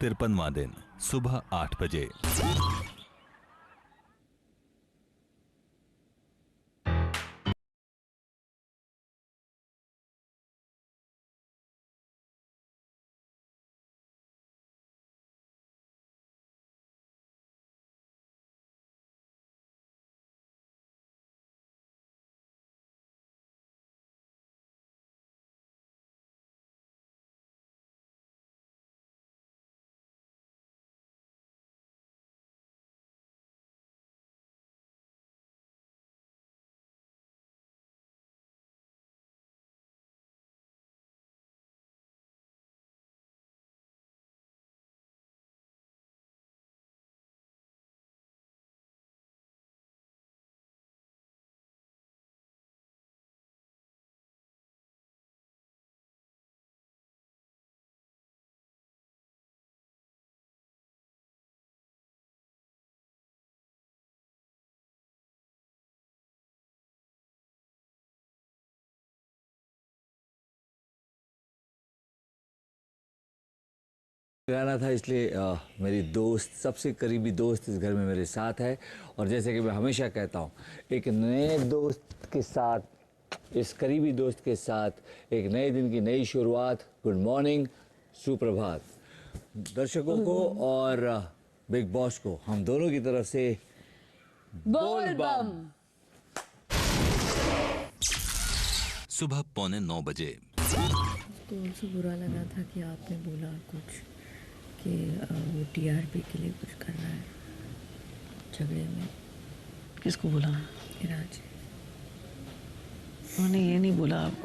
53वां दिन सुबह 8 बजे। गाना था इसलिए मेरी दोस्त, सबसे करीबी दोस्त इस घर में मेरे साथ है। और जैसे कि मैं हमेशा कहता हूँ, एक नए दोस्त के साथ, इस करीबी दोस्त के साथ एक नए दिन की नई शुरुआत। गुड मॉर्निंग, सुप्रभात दर्शकों को और बिग बॉस को, हम दोनों की तरफ से बोल बम। सुबह 8:45 बजे। तो उनसे बुरा लगा था कि आपने बोला कुछ कि वो टीआरपी के लिए कुछ कर रहा है झगड़े में। किसको बोला? इराज। उन्होंने ये नहीं बोला आपको?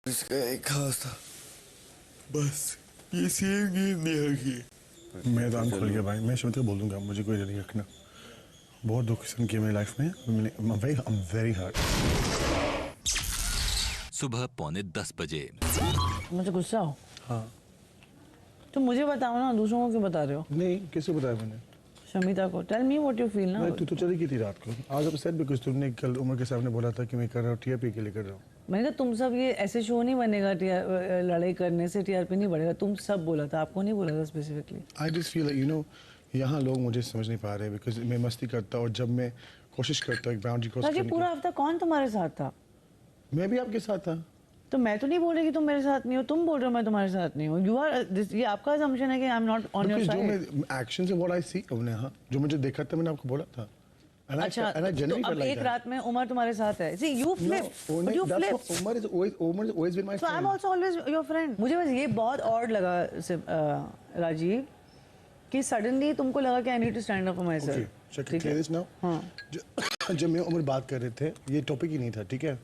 इसका एक खास था, बस ये सेम गेम नहीं आगे। मैं तो आंख खोल गया भाई। मैं शुरू तक बोल दूंगा, मुझे कोई नहीं रखना। बहुत दुख की मेरी लाइफ में। I'm very hurt। सुबह 9:45 बजे। मुझे गुस्सा हो? हाँ। तो मुझे बताओ ना, दूसरों को क्यों बता रहे हो? नहीं, किसको बताया मैंने? शमिता को। Tell me what you feel ना। तू तो चली गई थी रात को। आज अपसेट बिकॉज़ तुमने कल उमर के सामने बोला था कि मैं कर रहा हूँ टीआरपी के लिए कर रहा हूँ। मैंने कहा तुम सब ये ऐसे शो नहीं बनेगा, लड़ाई करने से टीआरपी नहीं बढ़ेगा। तुम सब बोला था, आपको नहीं बोला था specifically. I just feel you know, यहाँ लोग मुझे समझ नहीं पा रहे बिकॉज मैं मस्ती करता और जब मैं कोशिश करता एक बाउंड्री क्रॉस करने की। पूरा हफ्ता कौन तुम्हारे साथ था? मैं भी आपके साथ था। तो मैं तो नहीं बोल रही कि तुम मेरे साथ नहीं हो, तुम बोल रहे हो मैं तुम्हारे साथ नहीं हूँ। यू आर, ये आपका असम्पशन है कि I am not on your side. जो मैं एक्शन से व्हाट आई सी, हमने हाँ जो मुझे देखा था मैंने आपको बोला था। अच्छा, तो अब एक रात में उमर तुम्हारे साथ है। See, you flip. You flip. Umar is always been my friend. So I'm also always your friend. मुझे बस ये बहुत odd लगा राजीव कि suddenly तुमको लगा कि I need to stand up for myself. Okay, check it. Clear this now. हाँ. जब मैं उमर बात कर रहे थे, ये टॉपिक ही नहीं था, ठीक है?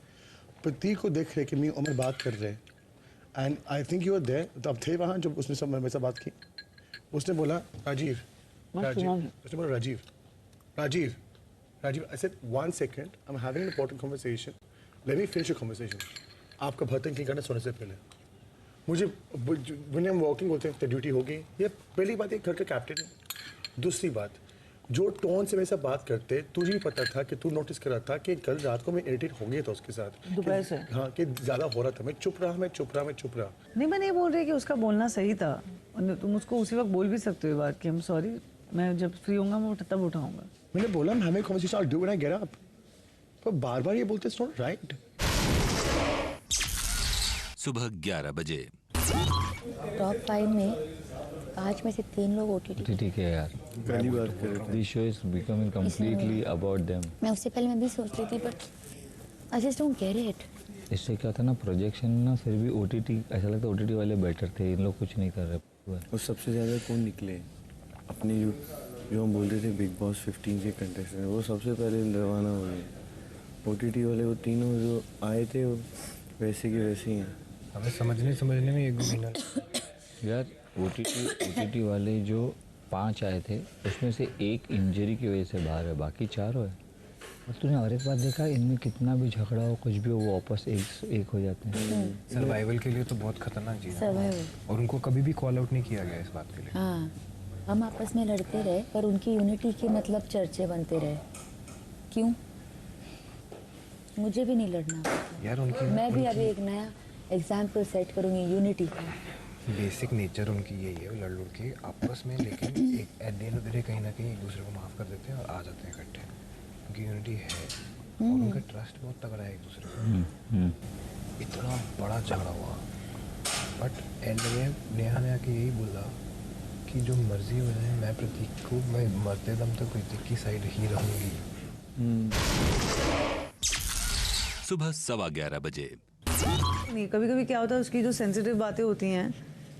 प्रतीक को देख रहे कि मैं उमर बात कर रहे, and I think you were there. तो अब थे वहाँ जब उसने सब मेरे से बात की, उसने बोला राजीव, उसने बोला Rajiv. I said 1 second. I'm having an important conversation. Let me finish your conversation. आपका बर्तन क्लीन करना सोने से पहले मुझे when I'm walking होते हैं ड्यूटी हो गई। ये पहली बात, एक घर का कैप्टन है। दूसरी बात, जो टोन से मेरे से बात करते तुझे भी पता था कि तू नोटिस कर रहा था कि कल रात को मैं इरिटेट हो गया था उसके साथ दोपहर से? हाँ कि ज़्यादा हो रहा था, मैं चुप रहा। नहीं, मैं नहीं बोल रही कि उसका बोलना सही था, तुम उसको उसी वक्त बोल भी सकते हो बात कि हम सॉरी, मैं जब फ्री होऊंगा मैं तब उठाऊंगा। मैंने बोला हमें conversation I do when I get up, पर बार-बार ये बोलते इट्स नॉट राइट। सुबह 11 बजे। टॉप 5 में 5 में से 3 लोग OTT। ठीक है यार, पहली बार कर this show is becoming completely about them. मैं उससे पहले मैं भी सोच रही थी but I just don't get it. इससे क्या था ना, प्रोजेक्शन ना फिर भी OTT, ऐसा लगता है OTT वाले बेटर थे, इन लोग कुछ नहीं कर रहे। और सबसे ज़्यादा कौन निकले अपनी जो हम बोलते थे बिग बॉस 15 के कंटेस्टेंट, वो सबसे पहले रवाना हुए। OTT वाले वो तीनों जो आए थे वो वैसे के वैसे ही हैं। हमें समझने में 1-2 महीना यार OTT वाले जो 5 आए थे उसमें से एक इंजरी की वजह से बाहर है, बाकी 4 है। और तूने और एक बात देखा, इनमें कितना भी झगड़ा हो कुछ भी हो वो वापस एक हो जाते हैं। सर्वाइवल के लिए तो बहुत खतरनाक चीज़ है, सर्वाइवल। और उनको कभी भी कॉल आउट नहीं किया गया इस बात के लिए। हाँ, हम आपस में लड़ते रहे पर उनकी यूनिटी के मतलब चर्चे बनते रहे। क्यों? मुझे भी नहीं लड़ना यार उनकी मैं भी अभी एक नया एग्जाम्पल सेट करूँगी यूनिटी का। बेसिक नेचर उनकी यही है, वो लड़ के आपस में, लेकिन एक at the end of the day कहीं ना कहीं एक दूसरे को माफ़ कर देते हैं और आ जाते हैं इकट्ठे। उनकी यूनिटी है और उनका ट्रस्ट बहुत तगड़ा है एक दूसरे को। इतना बड़ा झगड़ा हुआ बट एंड में नेहा ने आके यही बोला कि जो मर्जी हो जाए मैं प्रतीक को, मैं मरते दम तक प्रतीक की साइड ही रहूँगी। सुबह 11:15 बजे। नहीं, कभी कभी क्या होता है उसकी जो सेंसिटिव बातें होती हैं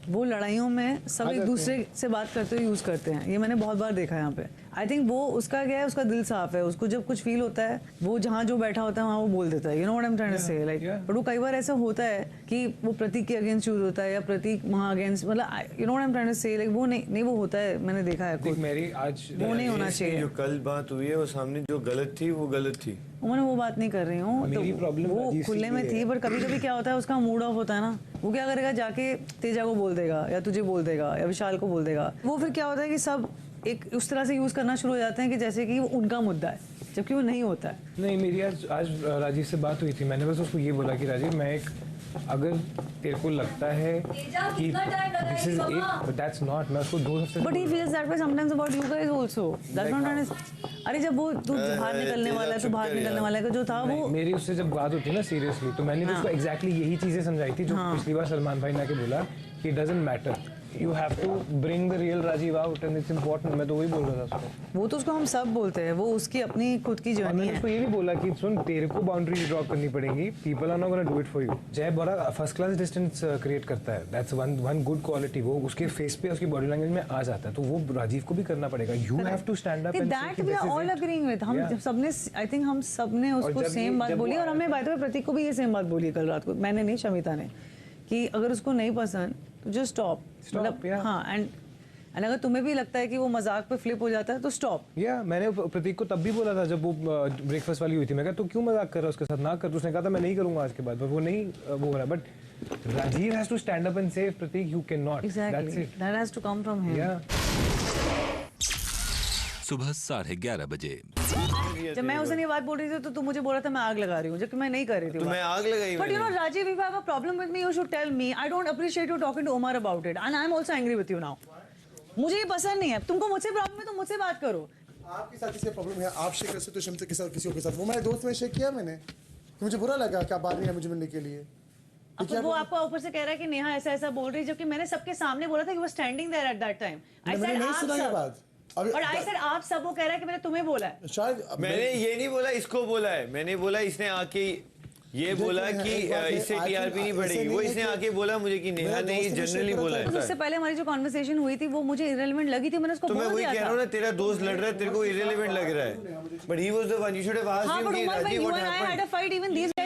वो लड़ाइयों में सब एक दूसरे से बात करते हुए यूज़ करते हैं। ये मैंने बहुत बार देखा है यहाँ पे। आई थिंक वो उसका क्या है, उसका दिल साफ है, उसको जब कुछ फील होता है वो जहाँ जो बैठा होता है वहाँ वो बोल देता है। You know what I am trying to say, like but वो कई बार ऐसा होता है कि वो प्रतीक के अगेंस्ट यूज होता है या प्रतीक वहाँ अगेंस्ट, मतलब you know what I am trying to say, like वो नहीं वो होता है, मैंने देखा है खुद। मेरी आज वो नहीं होना चाहिए। जो कल बात हुई है वो सामने जो गलत थी वो गलत थी। मैं वो बात नहीं कर रही हूँ, मेरी तो प्रॉब्लम वो राजीव खुले से में ये थी, है। पर कभी कभी क्या होता है उसका मूड ऑफ होता है ना, वो क्या करेगा, जाके तेजा को बोल देगा या तुझे बोल देगा या विशाल को बोल देगा। वो फिर क्या होता है कि सब एक उस तरह से यूज करना शुरू हो जाते हैं कि जैसे कि वो उनका मुद्दा है, जबकि वो नहीं होता है। नहीं, मेरी आज राजीव से बात हुई थी, मैंने बस उसको ये बोला कि राजीव मैं एक, अगर तेरे को लगता है कि this is it, that's not, मैं उसको 2 हफ्ते but he feels that way sometimes about you guys also, that's not. अरे जब वो तू बाहर निकलने वाला है, तो बाहर निकलने वाला है जो था वो, मेरी उससे जब बात होती है ना सीरियसली, तो मैंने भी उसको एग्जैक्टली यही चीजें समझाई थी जो पिछली बार सलमान भाई ने आके बोला कि it doesn't matter, you have to bring the real Rajiv out and it's important. मैं तो वही बोल रहा था उसको। वो तो उसको हम सब बोलते हैं, वो उसकी अपनी खुद की और जर्नी मैंने है। उसको ये भी बोला कि सुन, तेरे को बाउंड्री ड्रॉ करनी पड़ेगी, people are not gonna do it for you. Jay बड़ा फर्स्ट क्लास डिस्टेंस क्रिएट करता है, दैट्स वन गुड क्वालिटी, वो उसके फेस पे उसकी बॉडी लैंग्वेज में आ जाता है, तो वो राजीव को भी करना पड़ेगा। You have to stand up and that we are all agreeing with. हम सबने, आई थिंक हम सबने उसको जब सेम बात जब बोली, वो और हमने बाय द वे प्रतीक को भी ये सेम बात बोली कल रात को, मैंने नहीं, शमिता ने, कि अगर उसको नहीं पसंद तो जस्ट स्टॉप, मतलब yeah. हाँ, एंड अगर तुम्हें भी लगता है कि वो मजाक पे फ्लिप हो जाता है तो स्टॉप। या मैंने प्रतीक को तब भी बोला था जब वो ब्रेकफास्ट वाली हुई थी, मैं कहा तू क्यों मजाक कर रहा है उसके साथ, ना कर। तो उसने कहा था मैं नहीं करूंगा आज के बाद, बट वो नहीं वो हो रहा। But Rajiv has to stand up and say Prateek you can not, exactly, that has to come from him. या सुबह 11:30 बजे। जब मैं उसे ये बात बोल रही थी तो तू मुझे बोल रहा था मैं आग लगा रही हूँ, जबकि मैं नहीं कर रही थी। तो मैं आग लगाई। But you know, Rajiv, if you have a problem with me, you should tell me. I don't appreciate you talking to Omar about it, and I'm also angry with you now. मुझे ये पसंद नहीं है। तुमको मुझसे problem है तो मुझसे बात करो। आपके साथ किसी प्रॉब्लम है, आप शेयर कर सकते हो शम्स के साथ, किसी और के साथ। वो मेरे दोस्त में शेयर किया मैंने, तो मुझे बुरा लगा कि आप बात नहीं है मुझे मिलने के लिए। अब वो आपको ऊपर से कह रहा है कि नेहा ऐसा ऐसा बोल रही है, जबकि मैंने सबके सामने बोला था कि वो standing there at that time. मैंने नहीं सुना ये बात। और आई सेड आप सब, वो कह रहा है कि मैंने तुम्हें बोला है। शायद मैंने ये नहीं बोला, इसको बोला है। मैंने बोला इसने आके ये बोला कि इससे टीआरपी नहीं बढ़ेगी, वो इसने आके बोला मुझे कि नेहा ने जनरली बोला है। उससे पहले हमारी जो कॉन्वर्सेशन हुई थी वो मुझे इररिलेवेंट लगी थी, मैंने उसको तो मैं बोल वही दिया कह था। रहा हूँ ना, तेरा दोस्त लड़ रहा है, तेरे को इररिलेवेंट लग रहा है, but he was the one, you should have asked हाँ, हिम but कि Umar, when Rajiv you what and I had a happened. fight, even these guys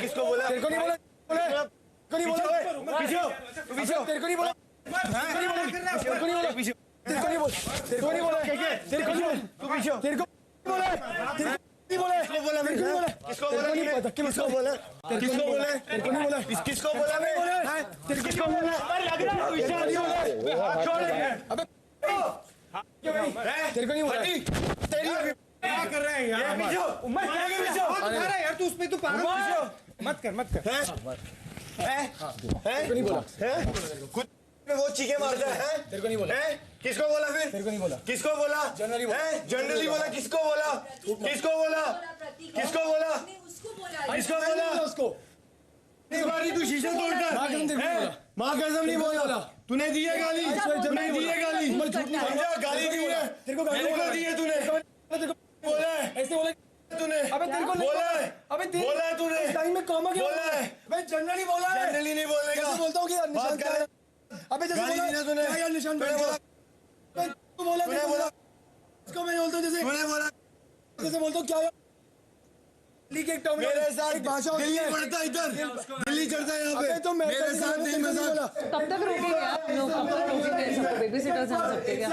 किसको बोला? तेरे को नहीं बोला? को नहीं बोला? पीछे हो, पीछे हो। तेरे को नहीं बोला? तेरे को नहीं बोला? तेरे को नहीं बोला? तेरे को नहीं बोला? तेरे को नहीं बोला? तेरे को नहीं बोला? तू पीछे हो। तेरे को बोला? तेरे को बोला किसको बोला किसको बोला किसको बोला किसको बोला किसको बोला तेरे को नहीं बोला किसको बोला मैं तेरे किसको बोला लग रहा है विशाल छोड़ अबे तेरे को नहीं बोला तेरी क्या कर रहे हैं यार मैं क्या कर रहा है यार तू उस पे तू पागल मत कर नहीं बोला खुद में वो चीखे मारता है तेरे को नहीं बोला किसको बोला फिर तेरे को नहीं बोला किसको बोला जनरली बोला किसको बोला किसको बोला किसको बोला किसको बोला उसको इस बार तू शीशा तोड़ता माँ कसम नहीं बोला तूने दी है गाली तूने दी है गाली समझा गाली दी है तेरे को गाली दी है तूने बोला है ऐसे बोला तूने अबे तेरे को बोला है अबे बोला है तूने टाइम में कॉमा क्यों बोला है भाई जनरली बोला है जनरली नहीं बोलेगा बोलता हूँ कि निशान क्या है अबे जैसे बोला तूने यार निशान तूने बोला तू बोला तूने बोला इसको मैं बोलता हूँ जैसे तूने बोला जैसे बोलता हूँ क्या मेरे साथ भाषा होती है पढ़ता इधर दिल्ली चढ़ता है यहाँ पे तो मेरे साथ नहीं मजाक कब तक रोकेंगे आप लोग कब तक रोकेंगे सबको बेबीसिटर समझ सकते क्या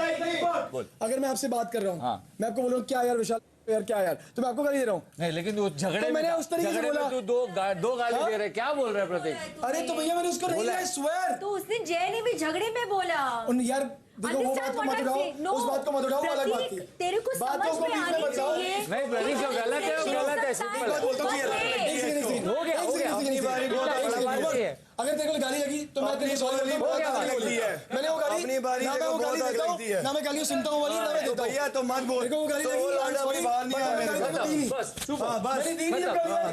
अगर मैं आपसे बात कर रहा हूँ मैं आपको बोल रहा हूँ क्या यार विशाल यार क्या यार तो मैं आपको गाली दे रहा हूँ नहीं लेकिन वो झगड़े तो मैंने उस तरीके से बोला तू दो गाली दे रहे क्या बोल रहे प्रतीक अरे तो भैया मैंने उसको नहीं आई स्वेयर तो उसने जय ने भी झगड़े में बोला यार देखो वो बात को मत उठाओ उस बात को मत उठाओ वो अलग बात थी तेरे को समझ में आनी चाहिए नहीं प्रतीक जो गलत है वो गलत है सिंपल हो गया अगर तेरे को गाली लगी तो मैं तेरे को सॉरी बोलता हूं मैंने वो गाली अपनी बारी ना मैं वो गाली देता हूं ना मैं गालियां सुनता हूं वाली ना मैं देता हूं भैया तो मत बोल वो गाली लगी सॉरी बाहर नहीं आया बस चुप बस मेरी दीदी ने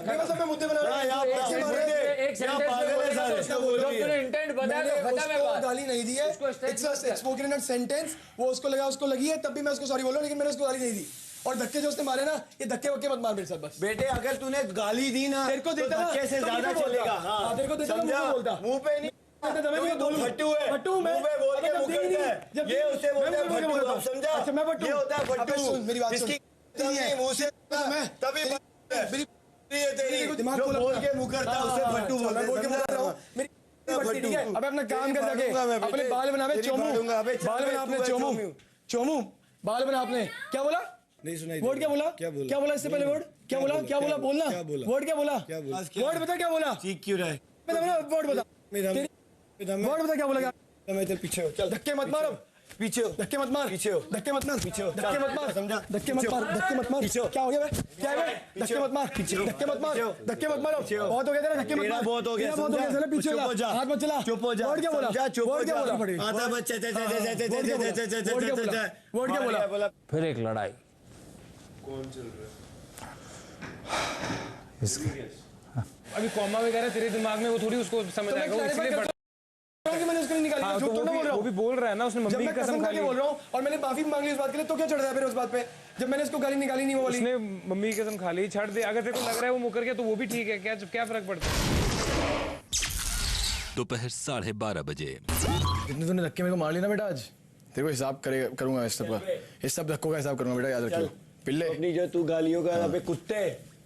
मैं सब में मुद्दे बना रहा यार एक सेंटेंस में जो तूने इंटेंट बताया तो बता मैं बात गाली नहीं दी है it's a spoken in sentence वो उसको लगा उसको लगी है तब भी मैं उसको सॉरी बोल रहा हूं लेकिन मैंने उसको गाली नहीं दी और धक्के जो उसने मारे ना ये धक्के वक्के मत मार मेरे साथ बस बेटे अगर तूने गाली दी ना तेरे को देता धक्के से ज्यादा चलेगा हाँ तेरे को देता बोलता मुंह पे नहीं फट्टू है फट्टू मैं मुंह पे बोल के मुकरता है ये उसे बोलते हैं फट्टू अब समझा अच्छा मैं फट्टू ये होता है फट्टू मेरी बात सुन मुंह से तभी मेरी तेरी दिमाग जो बोल के मुकरता है उसे फट्टू बोलते हैं समझा मेरी ठीक है अब अपना काम कर जाके अपने बाल बनावे चोमू बाल बना अपने चोमू बाल बना आपने क्या बोला नहीं सुनाई वर्ड क्या बोला इससे पहले वर्ड क्या बोला बोलना वर्ड क्या बोला वर्ड बता क्या बोला चीख क्यों रहा है वर्ड बता वर्ड बता क्या बोला मैं तेरे पीछे हो चल धक्के मत मारो पीछे हो धक्के मत मार पीछे हो धक्के मत मार पीछे हो धक्के मत मार समझा धक्के मत मार पीछे हो क्या हो गया बे क्या है धक्के मत मार धक्के मत मार धक्के मत मारो बहुत हो गया तेरा धक्के मत मार बहुत हो गया चला पीछे हो जा हाथ मत चला चुप हो जा वर्ड क्या बोला चुप हो जा आता बच्चे वर्ड क्या बोला फिर एक लड़ाई कौन चल रहा है इसके अभी कॉमा वगैरह तेरे दिमाग में वो थोड़ी उसको समझ आएगा वो इसलिए मैंने उसको नहीं निकाली हाँ, झूठ तो तो बोल रहा हूँ वो भी बोल रहा है ना उसने जब मम्मी मैं की कसम खा ली बोल रहा हूँ और मैंने माफी मांग ली उस बात के लिए तो क्या चढ़ रहा है फिर उस बात पे जब मैंने उसको गाली निकाली नहीं वो वाली उसने मम्मी की कसम खा ली छड़ दे अगर तेरे को लग रहा है वो मुकर गया तो वो भी ठीक है क्या फर्क पड़ता है दोपहर 12:30 बजे इतने तूने धक्के मेरे को मार लिया ना बेटा आज तेरे को हिसाब करूंगा इस सब का इस सब धक्कों का हिसाब करूंगा बेटा याद रखियो पिल्ले अपनी जो तू गालियों का अबे कुत्ते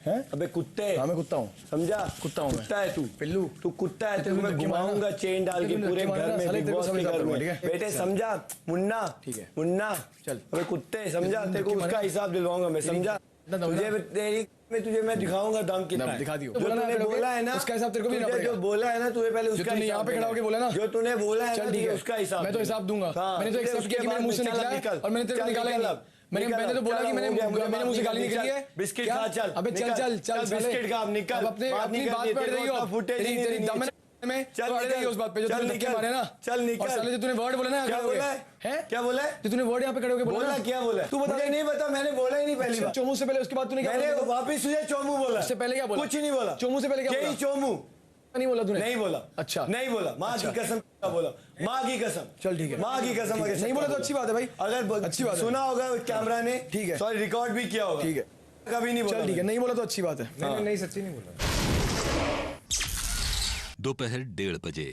हैं अबे कुत्ते हाँ मैं कुत्ता हूँ समझा कुत्ता हूँ मैं कुत्ता है तू पिल्लू तू कुत्ता है तेरे को मैं घुमाऊंगा चेन डाल के पूरे घर में बिग बॉस के घर में बेटे समझा मुन्ना ठीक है मुन्ना चल अबे कुत्ते समझा तेरे को उसका हिसाब दिलवाऊंगा मैं समझा तुझे तेरी में तुझे मैं दिखाऊंगा दम कितना है दिखा दियो जो तूने बोला है ना उसका हिसाब तेरे को भी देना पड़ेगा जो बोला है ना तूने पहले उसका तूने यहाँ पे खड़ा होके बोला ना जो तूने बोला है चल ठीक है उसका हिसाब मैं तो हिसाब दूंगा मैंने तो एक्सेप्ट किया कि मेरे मुंह से निकला है और मैंने तेरे को निकाला नहीं मैंने तो बोला कि मैंने मुंह से गाली निकली है बिस्किट खा चल अबे चल बिस्किट खा निकल अपनी बात पढ़ रही हो तेरी दम में चल रही उस बात पे जो तूने धक्के मारे ना चल निकल और साले जो तूने वर्ड बोला ना क्या बोला है क्या बोला है जो तूने वर्ड यहाँ पे खड़े होके बोला क्या बोला तू बता नहीं बता मैंने बोला ही नहीं पहली बार चोमू से पहले उसके बाद तूने क्या मैंने वापिस तुझे चोमू बोला उससे पहले क्या बोला कुछ नहीं बोला चोमू से पहले क्या बोला चोमू नहीं बोला तूने नहीं बोला अच्छा नहीं बोला माँ की कसम बोला माँ की कसम चल ठीक है माँ की कसम नहीं बोला तो अच्छी बात है भाई अगर अच्छी बात सुना होगा कैमरा ने ठीक है सॉरी रिकॉर्ड भी किया होगा ठीक है कभी नहीं बोला चल ठीक है नहीं बोला तो अच्छी बात है नहीं सच्ची नहीं बोला दोपहर 1:30 बजे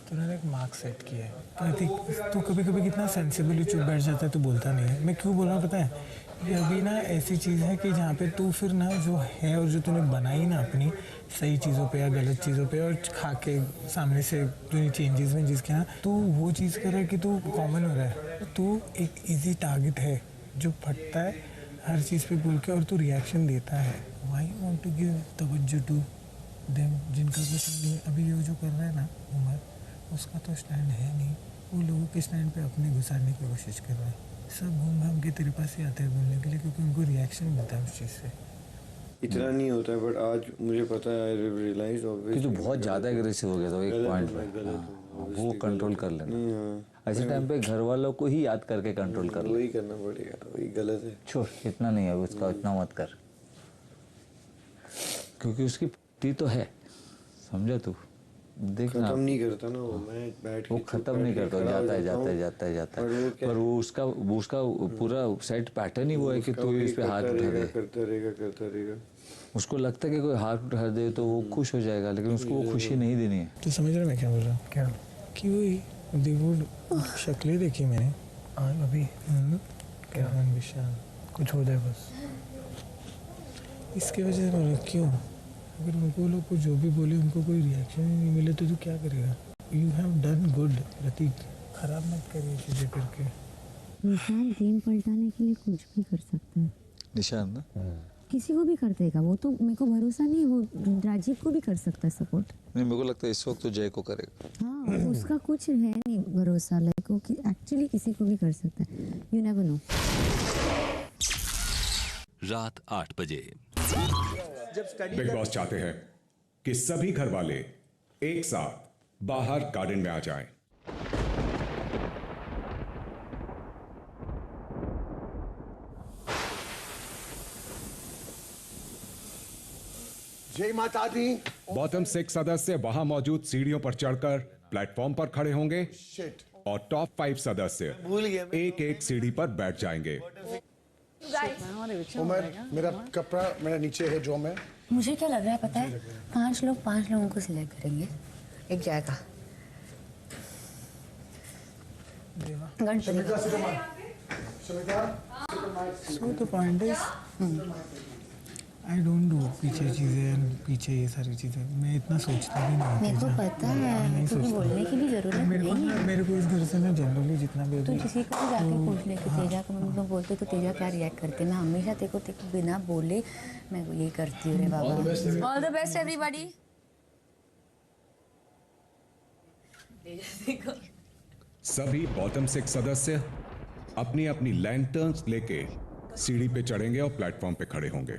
तूने एक मार्क सेट किया है प्रतीक तू कभी कभी कितना सेंसिबली चुप बैठ जाता है तू बोलता नहीं है मैं क्यों बोल रहा हूँ पता है ये अभी ना ऐसी चीज़ है कि जहाँ पे तू फिर ना जो है और जो तूने बनाई ना अपनी सही चीज़ों पे या गलत चीज़ों पे और खा के सामने से तूने चेंजेस में जिसके ना तू वो चीज़ कर रहा है कि तू कॉमन हो रहा है तू एक इजी टारगेट है जो फटता है हर चीज़ पे बोल के और तू रिएक्शन देता है. Why you want to give तवज्जो to them जिनका कुछ नहीं. अभी ये जो कर रहा है ना उमर, उसका तो स्टैंड है नहीं. वो लोगों के स्टैंड पे अपने घुसाने की कोशिश कर रहा है. सब घूम घाम के तेरे पास ही आते हैं बोलने के लिए क्योंकि उनको रिएक्शन मिलता है उस चीज़ से. इतना नहीं होता है बट आज मुझे पता है आई रियलाइज कि तू बहुत ज़्यादा एग्रेसिव हो गया था एक पॉइंट पे. वो कंट्रोल कर लेना. ऐसे टाइम पे घर वालों को ही याद करके कंट्रोल कर ले. वही करना पड़ेगा, वही गलत है. छोड़, इतना नहीं है उसका, इतना मत कर क्योंकि उसकी ती तो है, समझा तू. देख ना, खत्म नहीं करता ना वो. मैं बैठ के वो खत्म नहीं करता, जाता है. पर वो उसका पूरा सेट पैटर्न ही वो है कि तू इस पे हाथ उठा दे. करता रहेगा. उसको लगता है कि कोई हाथ उठा दे तो वो खुश हो जाएगा, लेकिन उसको वो खुशी नहीं देनी है. तू समझ रहा मैं क्या बोल रहा हूँ? क्या कि वही देखो शक्लें देखी मैंने अभी. क्या विशाल कुछ हो जाए बस इसकी वजह से बोला. क्यों? अगर उनको लोग को जो भी बोले उनको कोई रिएक्शन ही नहीं मिले तो तू क्या करेगा? यू हैव डन गुड प्रतीक. खराब मत करिए चीज़ें करके. निशान गेम पलटाने के लिए कुछ भी कर सकता है. निशान ना किसी को भी कर देगा. वो तो मेरे को भरोसा नहीं, वो राजीव को भी कर सकता है सपोर्ट. नहीं, मेरे को लगता है इस वक्त तो जय को करेगा. हाँ उसका कुछ है नहीं भरोसा. लाइक वो एक्चुअली किसी को भी कर सकता है. You never know. रात 8 बजे। बिग बॉस चाहते हैं कि सभी घर वाले एक साथ बाहर गार्डन में आ जाएं। जय माता दी। बॉटम 6 सदस्य वहां मौजूद सीढ़ियों पर चढ़कर प्लेटफॉर्म पर खड़े होंगे और टॉप 5 सदस्य एक एक सीढ़ी पर बैठ जाएंगे। उमर, मेरा कपड़ा मेरा नीचे है जो मैं। मुझे क्या लग रहा है पता है, 5 लोगों को सिलेक्ट करेंगे, एक जाएगा Ganpati. So the point is, I don't do पीछे चीजें, पीछे ये सारी चीजें मैं इतना सोचता भी नहीं. मेरे को पता है, तुम्हें बोलने की भी जरूरत नहीं है. मेरे को इस घर से ना जनरली जितना भी तू किसी को भी जाके पूछ ले कि तेजा को मम्मी लोग बोलते तो तेजा क्या रिएक्ट करते. मैं हमेशा तेरे को बिना बोले मैं यही करती हूँ रे बाबा. All the best everybody. सभी बॉटम 6 सदस्य अपनी अपनी लैंटर्न्स लेके सीढ़ी पे चढ़ेंगे और प्लेटफॉर्म पे खड़े होंगे।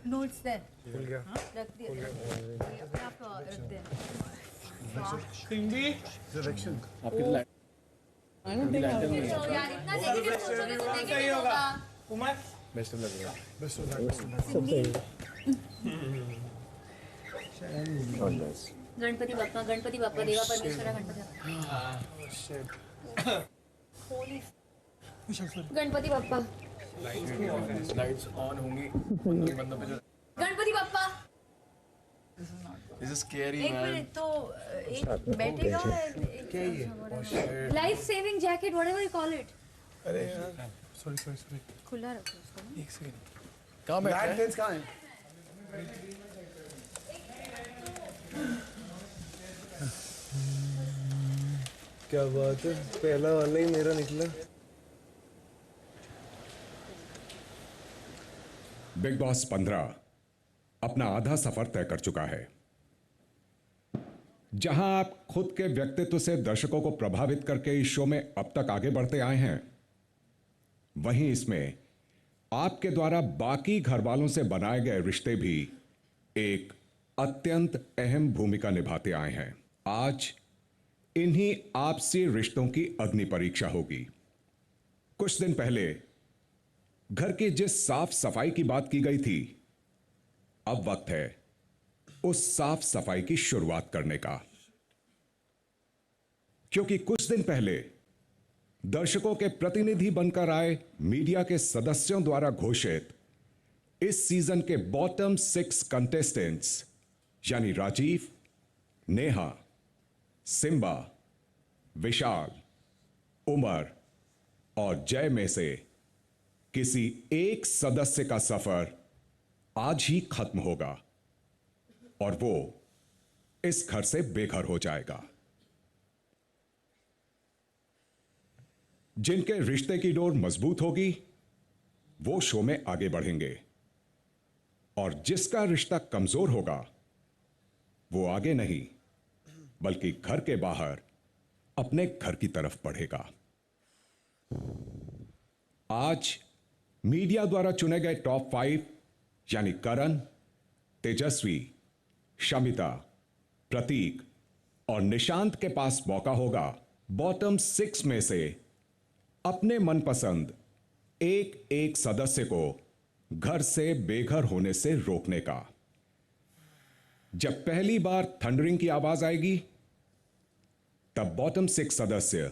नोट्स देयर भूल गया, रख दिया आप रख दे. हिंदी डायरेक्शन आपकी लाइन यार इतना नेगेटिव सोचोगे तो नेगेटिव होगा. Umar best of luck. Best of luck. Ganpati Bappa देवा परमेश्वरा गणपति गणपति बाप्पा लाइट्स ऑन होंगी. Ganpati Bappa. This is scary एक मैन. मिनट तो एक बैठेगा. क्या ये life saving jacket whatever you call it. अरे यार सॉरी खुला रखो उसको ना. एक सेकंड. कहां बैठा है? लैंटर्न्स कहां है? क्या बात है, पहला वाला ही मेरा निकला. बिग बॉस 15 अपना आधा सफर तय कर चुका है, जहां आप खुद के व्यक्तित्व से दर्शकों को प्रभावित करके इस शो में अब तक आगे बढ़ते आए हैं, वहीं इसमें आपके द्वारा बाकी घर वालों से बनाए गए रिश्ते भी एक अत्यंत अहम भूमिका निभाते आए हैं. आज इन्हीं आपसी रिश्तों की अग्नि परीक्षा होगी. कुछ दिन पहले घर की जिस साफ सफाई की बात की गई थी, अब वक्त है उस साफ सफाई की शुरुआत करने का, क्योंकि कुछ दिन पहले दर्शकों के प्रतिनिधि बनकर आए मीडिया के सदस्यों द्वारा घोषित इस सीजन के बॉटम 6 कंटेस्टेंट्स यानी राजीव, नेहा, सिम्बा, विशाल, उमर और जय में से किसी एक सदस्य का सफर आज ही खत्म होगा और वो इस घर से बेघर हो जाएगा. जिनके रिश्ते की डोर मजबूत होगी वो शो में आगे बढ़ेंगे और जिसका रिश्ता कमजोर होगा वो आगे नहीं बल्कि घर के बाहर अपने घर की तरफ बढ़ेगा। आज मीडिया द्वारा चुने गए टॉप 5 यानी करण, तेजस्वी, शमिता, प्रतीक और निशांत के पास मौका होगा बॉटम 6 में से अपने मनपसंद एक एक सदस्य को घर से बेघर होने से रोकने का। जब पहली बार थंडरिंग की आवाज आएगी तब बॉटम 6 सदस्य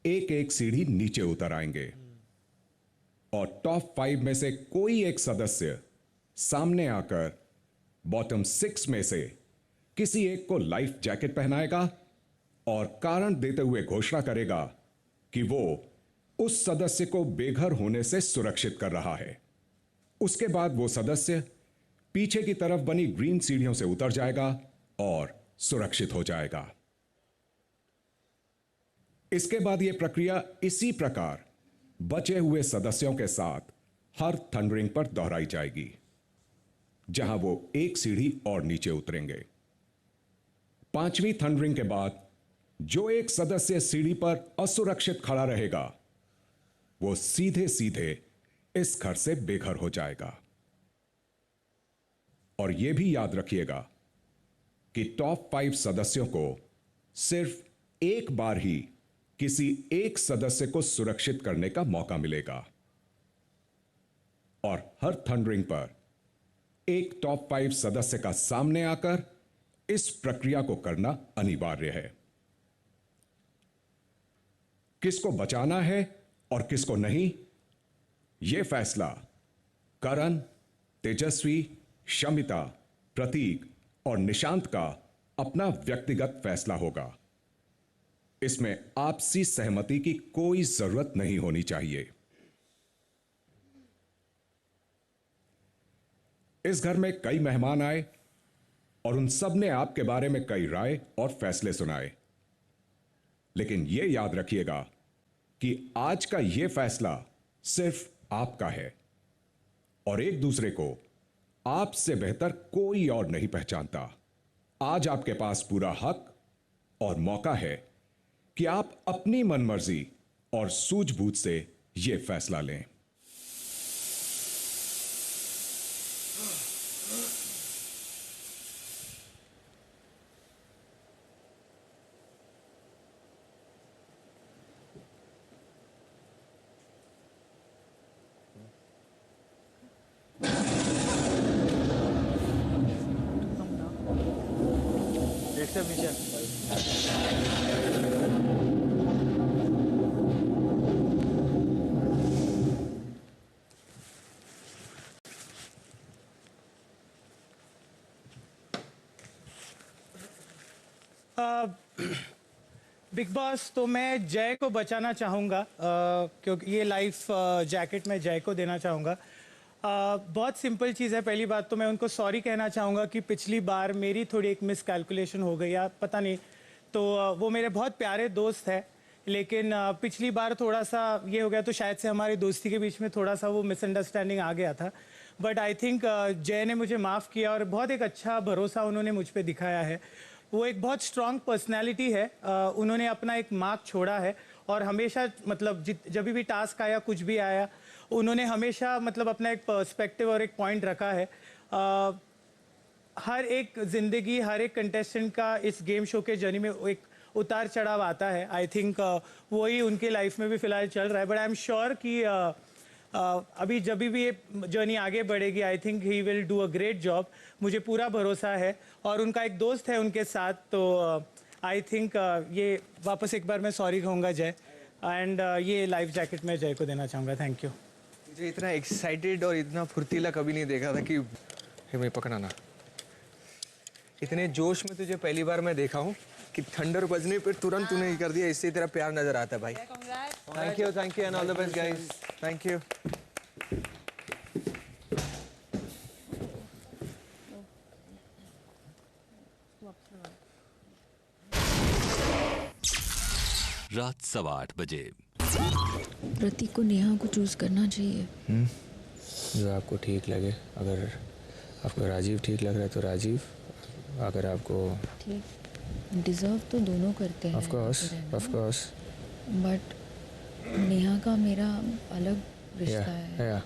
एक एक सीढ़ी नीचे उतर आएंगे और टॉप 5 में से कोई एक सदस्य सामने आकर बॉटम 6 में से किसी एक को लाइफ जैकेट पहनाएगा और कारण देते हुए घोषणा करेगा कि वो उस सदस्य को बेघर होने से सुरक्षित कर रहा है। उसके बाद वो सदस्य पीछे की तरफ बनी ग्रीन सीढ़ियों से उतर जाएगा और सुरक्षित हो जाएगा। इसके बाद यह प्रक्रिया इसी प्रकार बचे हुए सदस्यों के साथ हर थंडरिंग पर दोहराई जाएगी, जहां वो एक सीढ़ी और नीचे उतरेंगे। 5वीं थंडरिंग के बाद जो एक सदस्य सीढ़ी पर असुरक्षित खड़ा रहेगा वो सीधे सीधे इस घर से बेघर हो जाएगा। और यह भी याद रखिएगा कि टॉप 5 सदस्यों को सिर्फ एक बार ही किसी एक सदस्य को सुरक्षित करने का मौका मिलेगा और हर थंडरिंग पर एक टॉप 5 सदस्य का सामने आकर इस प्रक्रिया को करना अनिवार्य है। किसको बचाना है और किसको नहीं, यह फैसला करण, तेजस्वी, शमिता, प्रतीक और निशांत का अपना व्यक्तिगत फैसला होगा। इसमें आपसी सहमति की कोई जरूरत नहीं होनी चाहिए। इस घर में कई मेहमान आए और उन सब ने आपके बारे में कई राय और फैसले सुनाए, लेकिन यह याद रखिएगा कि आज का यह फैसला सिर्फ आपका है और एक दूसरे को आपसे बेहतर कोई और नहीं पहचानता। आज आपके पास पूरा हक और मौका है कि आप अपनी मनमर्जी और सूझबूझ से यह फैसला लें। बिग बॉस, तो मैं जय को बचाना चाहूँगा क्योंकि ये लाइफ जैकेट मैं जय को देना चाहूँगा। बहुत सिंपल चीज़ है। पहली बात तो मैं उनको सॉरी कहना चाहूँगा कि पिछली बार मेरी थोड़ी एक मिसकैलकुलेशन हो गई या पता नहीं, तो वो मेरे बहुत प्यारे दोस्त है, लेकिन पिछली बार थोड़ा सा ये हो गया तो शायद से हमारी दोस्ती के बीच में थोड़ा सा वो मिसअंडरस्टैंडिंग आ गया था। बट आई थिंक जय ने मुझे माफ़ किया और बहुत एक अच्छा भरोसा उन्होंने मुझ पर दिखाया है। वो एक बहुत स्ट्रॉन्ग पर्सनैलिटी है। उन्होंने अपना एक मार्क छोड़ा है और हमेशा मतलब जब भी टास्क आया कुछ भी आया उन्होंने हमेशा मतलब अपना एक पर्सपेक्टिव और एक पॉइंट रखा है। हर एक ज़िंदगी, हर एक कंटेस्टेंट का इस गेम शो के जर्नी में एक उतार चढ़ाव आता है। आई थिंक वही उनके लाइफ में भी फ़िलहाल चल रहा है। बट आई एम श्योर कि अभी जब भी ये जर्नी आगे बढ़ेगी I think he will do a great job. मुझे पूरा भरोसा है और उनका एक दोस्त है उनके साथ, तो आई थिंक ये वापस एक बार मैं सॉरी कहूँगा जय, एंड ये लाइफ जैकेट मैं जय को देना चाहूँगा। Thank you. मुझे इतना एक्साइटेड और इतना फुर्तीला कभी नहीं देखा था कि मैं पकड़ाना। इतने जोश में तुझे पहली बार मैं देखा हूँ कि थंडर बजने पर तुरंत तूने कर दिया। इससे तेरा प्यार नजर आता है भाई। Thank you and all the best guys. Thank you. रात 8:15 बजे। प्रतीक को नेहा को चूज करना चाहिए। जो आपको ठीक लगे। अगर आपको राजीव ठीक लग रहा है तो राजीव, अगर आपको ठीक डिजर्व तो दोनों करते हैं। ऑफ कोर्स बट नेहा का मेरा अलग रिश्ता है। या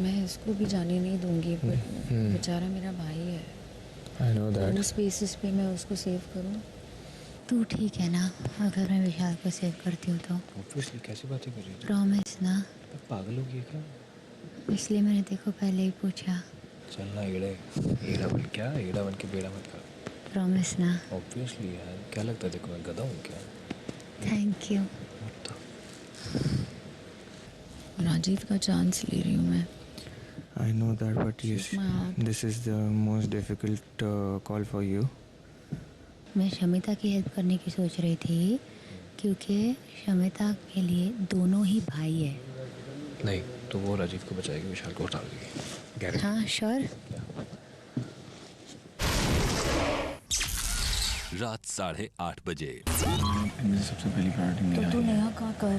मैं इसको भी जाने नहीं दूंगी, बट बेचारा मेरा भाई है। I know that. उस बेसिस पे मैं उसको सेव करूं। तू ठीक है ना अगर मैं विशाल को सेव करती हूँ तो? ऑब्वियसली, कैसी बातें कर रही है? प्रॉमिस ना? पागल हो गई क्या? इसलिए मैंने देखो पहले ही पूछा। चलना एड़ा बन क्या, एड़ा बन के बेड़ा मत कर। प्रॉमिस ना? ऑब्वियसली यार, क्या लगता है देखो मैं गधा हूँ क्या? Thank you. राजीव का चांस ले रही हूँ मैं। I know that, but yes, this is the most difficult call for you. मैं शमिता की हेल्प करने की सोच रही थी क्योंकि शमिता के लिए दोनों ही भाई है। नहीं तो वो राजीव को बचाएगी, विशाल को उतार देगी। हाँ श्योर। रात 8:30 बजे। सबसे पहली प्रायोरिटी तो तू नेहा का कर,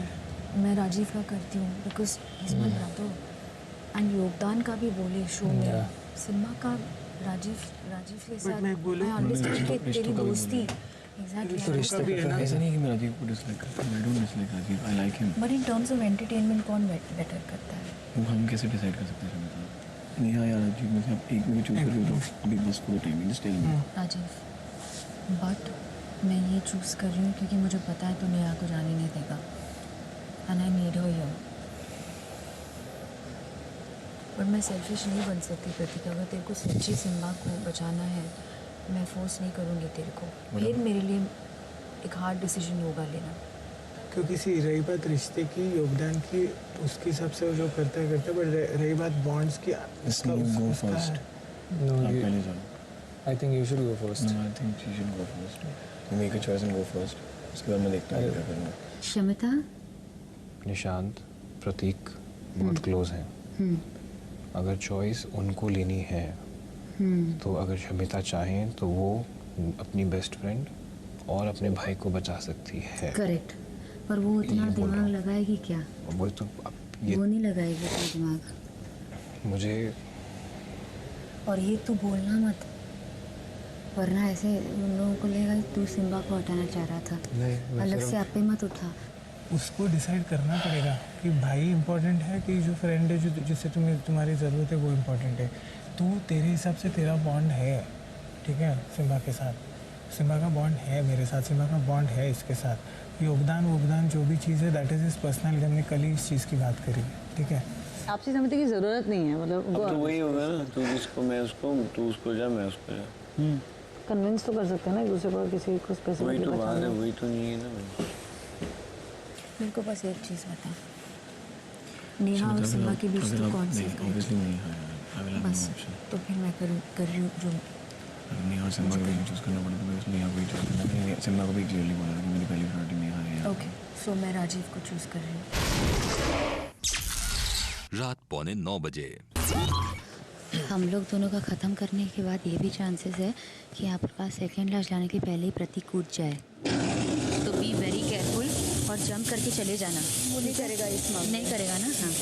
मैं राजीव का करती हूँ because is my brother. And योगदान का भी बोले शो में, सिनेमा का राजीव के साथ आई अंडरस्टैंड कि तेरी दोस्ती एग्जैक्टली। ऐसा नहीं कि मैं राजीव को डिसलाइक करता हूं, I don't dislike Rajiv, I like him. But in terms of entertainment कौन बेटर करता है? वो हम कैसे डिसाइड कर सकते हैं? नेहा या राजीव में से आप एक में चूज करिए तो Bigg Boss for time just tell me. Rajiv, but मैं ये चूज़ कर रही हूँ क्योंकि मुझे पता है तो नेहा को जाने नहीं देगा and I need her here. पर मैं सेल्फिश नहीं बन सकती प्रतीक। अगर तेरे को सच्ची सिम्बा को बचाना है, मैं फोर्स नहीं करूँगी तेरे को। फिर मेरे लिए एक हार्ड डिसीजन होगा लेना। क्योंकि रही बात रिश्ते की, योगदान की, उसके हिसाब से वो जो करता है बट रही बात बॉन्ड्स की, गो फर्स्ट। No, पहले जाओ। I think you should go first. No, I think she should go first. You make a choice and go first. उसके बाद मैं देखता हूँ क्या करना। शमिता, निशांत, प्रतीक बहुत क्लोज हैं। अगर चॉइस उनको लेनी है तो अगर शमिता चाहें तो वो अपनी बेस्ट फ्रेंड और अपने भाई को बचा सकती है। करेक्ट। पर वो इतना दिमाग लगाएगी क्या? वो तो वो नहीं लगाएगी कोई दिमाग। मुझे और ये तू बोलना मत, वरना ऐसे उन लोगों को लगेगा कि तू सिम्बा को हटाना चाह रहा था। नहीं, अलग से आप पे मत उठा। उसको डिसाइड करना पड़ेगा कि भाई इम्पोर्टेंट है कि जो फ्रेंड है जो जिससे तुम्हारी ज़रूरत है वो इम्पोर्टेंट है। तू तेरे हिसाब से तेरा बॉन्ड है, ठीक है, सिम्बा के साथ। सिम्बा का बॉन्ड है मेरे साथ, सिम्बा का बॉन्ड है इसके साथ। योगदान जो भी चीज़ है दैट इज़ इज पर्सनल। हमने कल ही इस चीज़ की बात करी, ठीक है। आपसी सहमति की ज़रूरत नहीं है, मतलब अब तो वही होगा ना, तू जिसको मैं उसको, तू उसको जा मैं उसको जा। कन्विंस तो कर सकते हैं ना एक दूसरे को, किसी को स्पेसिफिकली। वही तो बात है, वही तो नहीं है ना। मेरे को बस एक चीज़ बता, नेहा और सिम्बा के बीच तो कौन सी है? बस तो फिर मैं कर रही हूँ जो नेहा और सिम्बा को भी चूज़ करना पड़ेगा, मैं उसने नेहा को ही चूज़ करना है। सिम्बा को भी क्लियरली बोला कि मेरी पहली प्रायोरिटी नेहा है। ओके, सो मैं राजीव को चूज़ कर रही हूँ। रात 8:45 बजे। हम लोग दोनों का ख़त्म करने के बाद ये भी चांसेस है कि आपके पास सेकेंड लाश लाने के पहले ही प्रतीक कूद जाए, तो बी वेरी केयरफुल और जंप करके चले जाना। वो नहीं करेगा इस मामले नहीं करेगा ना? हाँ।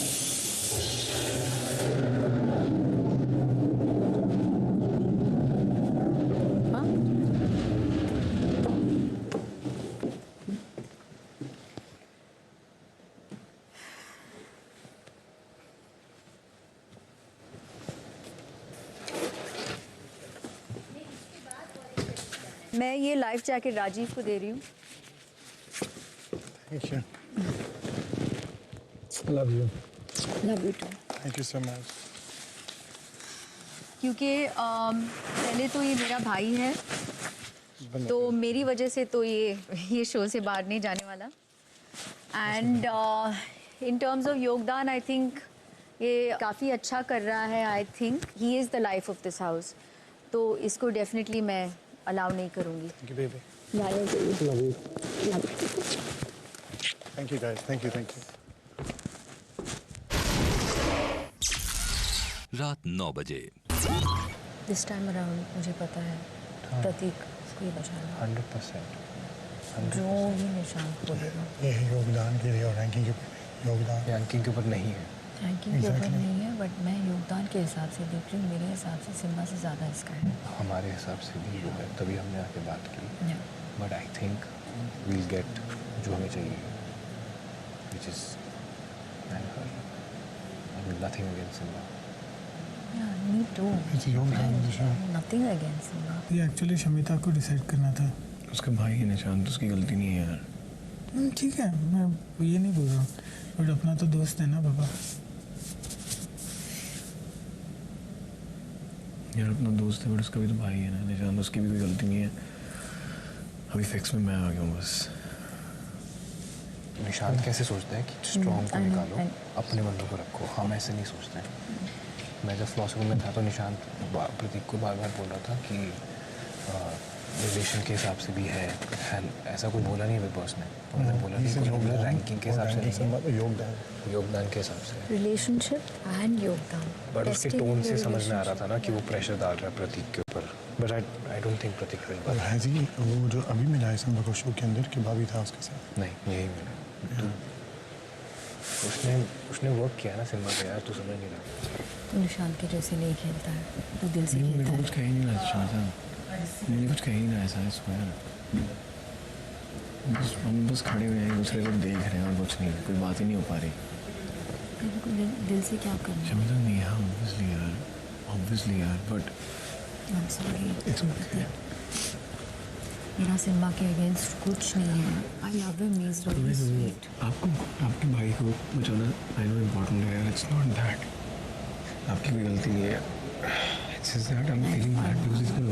मैं ये लाइफ जैकेट राजीव को दे रही हूँ। Thank you. Love you. Love you too. Thank you so much. क्योंकि पहले तो ये मेरा भाई है, तो मेरी वजह से तो ये शो से बाहर नहीं जाने वाला। एंड इन टर्म्स ऑफ योगदान आई थिंक ये काफ़ी अच्छा कर रहा है। I think he is the life of this house, तो इसको डेफिनेटली मैं अलाउ नहीं करूँगी। Thank you, baby. Love you. Thank you, guys. Thank you, thank you. रात 9 बजे। दिस टाइम अराउंड मुझे पता है प्रतीक इसको ही बचाना। 100%। जो भी निशांत बोलेगा। ये योगदान के लिए और रैंकिंग के योगदान रैंकिंग के ऊपर नहीं है। रैंकिंग के ऊपर नहीं है, बट मैं योगदान के हिसाब से देख रही हूँ, मेरे हिसाब से सिम्बा से ज़्यादा इसका है। हमारे हिसाब से भी वो है, तभी हमने आके बात की। Yeah. But I think we'll get जो हमें चाहिए, which is nothing against Simba. Yeah, me too. It's योगदान विषय। Nothing against Simba. ये एक्चुअली शमिता को डिसाइड करना था। उसका भाई है निशांत, उसकी गलती नहीं है यार। ठीक है, मैं ये नहीं बोल रहा हूँ, बट अपना तो दोस्त है ना बाबा। यार अपना दोस्त है, बट उसका भी तो भाई है ना निशांत, उसकी भी कोई गलती नहीं है। अभी फिक्स में मैं आ गया हूँ बस। निशांत कैसे सोचता है कि स्ट्रॉन्ग को निकालो, अपने बंदों को रखो, हम ऐसे नहीं सोचते हैं। मैं जब फिलोसफी में था तो निशांत प्रतीक को बार बार बोल रहा था कि रिलेशन के हिसाब से भी है, ऐसा कोई बोला नहीं बिग बॉस ने। उन्होंने बोला कि रैंकिंग के हिसाब से नहीं, योगदान के हिसाब से रिलेशनशिप एंड योगदान। बट उसके टोन से समझ में आ रहा था ना कि वो प्रेशर डाल रहा है प्रतीक के ऊपर। But I don't think Pratik will. और है जी वो जो अभी मिला है सिम्बा को शो के अंदर कि भाभी था उसके साथ। नहीं, यही मिला। उसने वर्क किया ना सिम्बा पे यार, तू समझ नहीं रहा। तो निशांत के जैसे नहीं खेलता है, तो दिल से खेलता है। कुछ कह ही नहीं रहा शायद, मुझे कुछ कह ही नहीं ऐसा है यार। हम बस खड़े हुए हैं, एक दूसरे को देख रहे हैं और कुछ नहीं, कोई बात ही नहीं हो पा रही। दिल से क्या करना है? शमिता नहीं है ऑब्वियसली यार, but I'm sorry. It's okay. मेरा सिम्बा के अगेंस्ट कुछ नहीं है। I love him, he's really sweet. आपको आपके भाई को बचाना आई नो इम्पोर्टेंट है यार, इट्स नॉट दैट। आपकी कोई गलती नहीं है, it's just that I am feeling bad because it's going.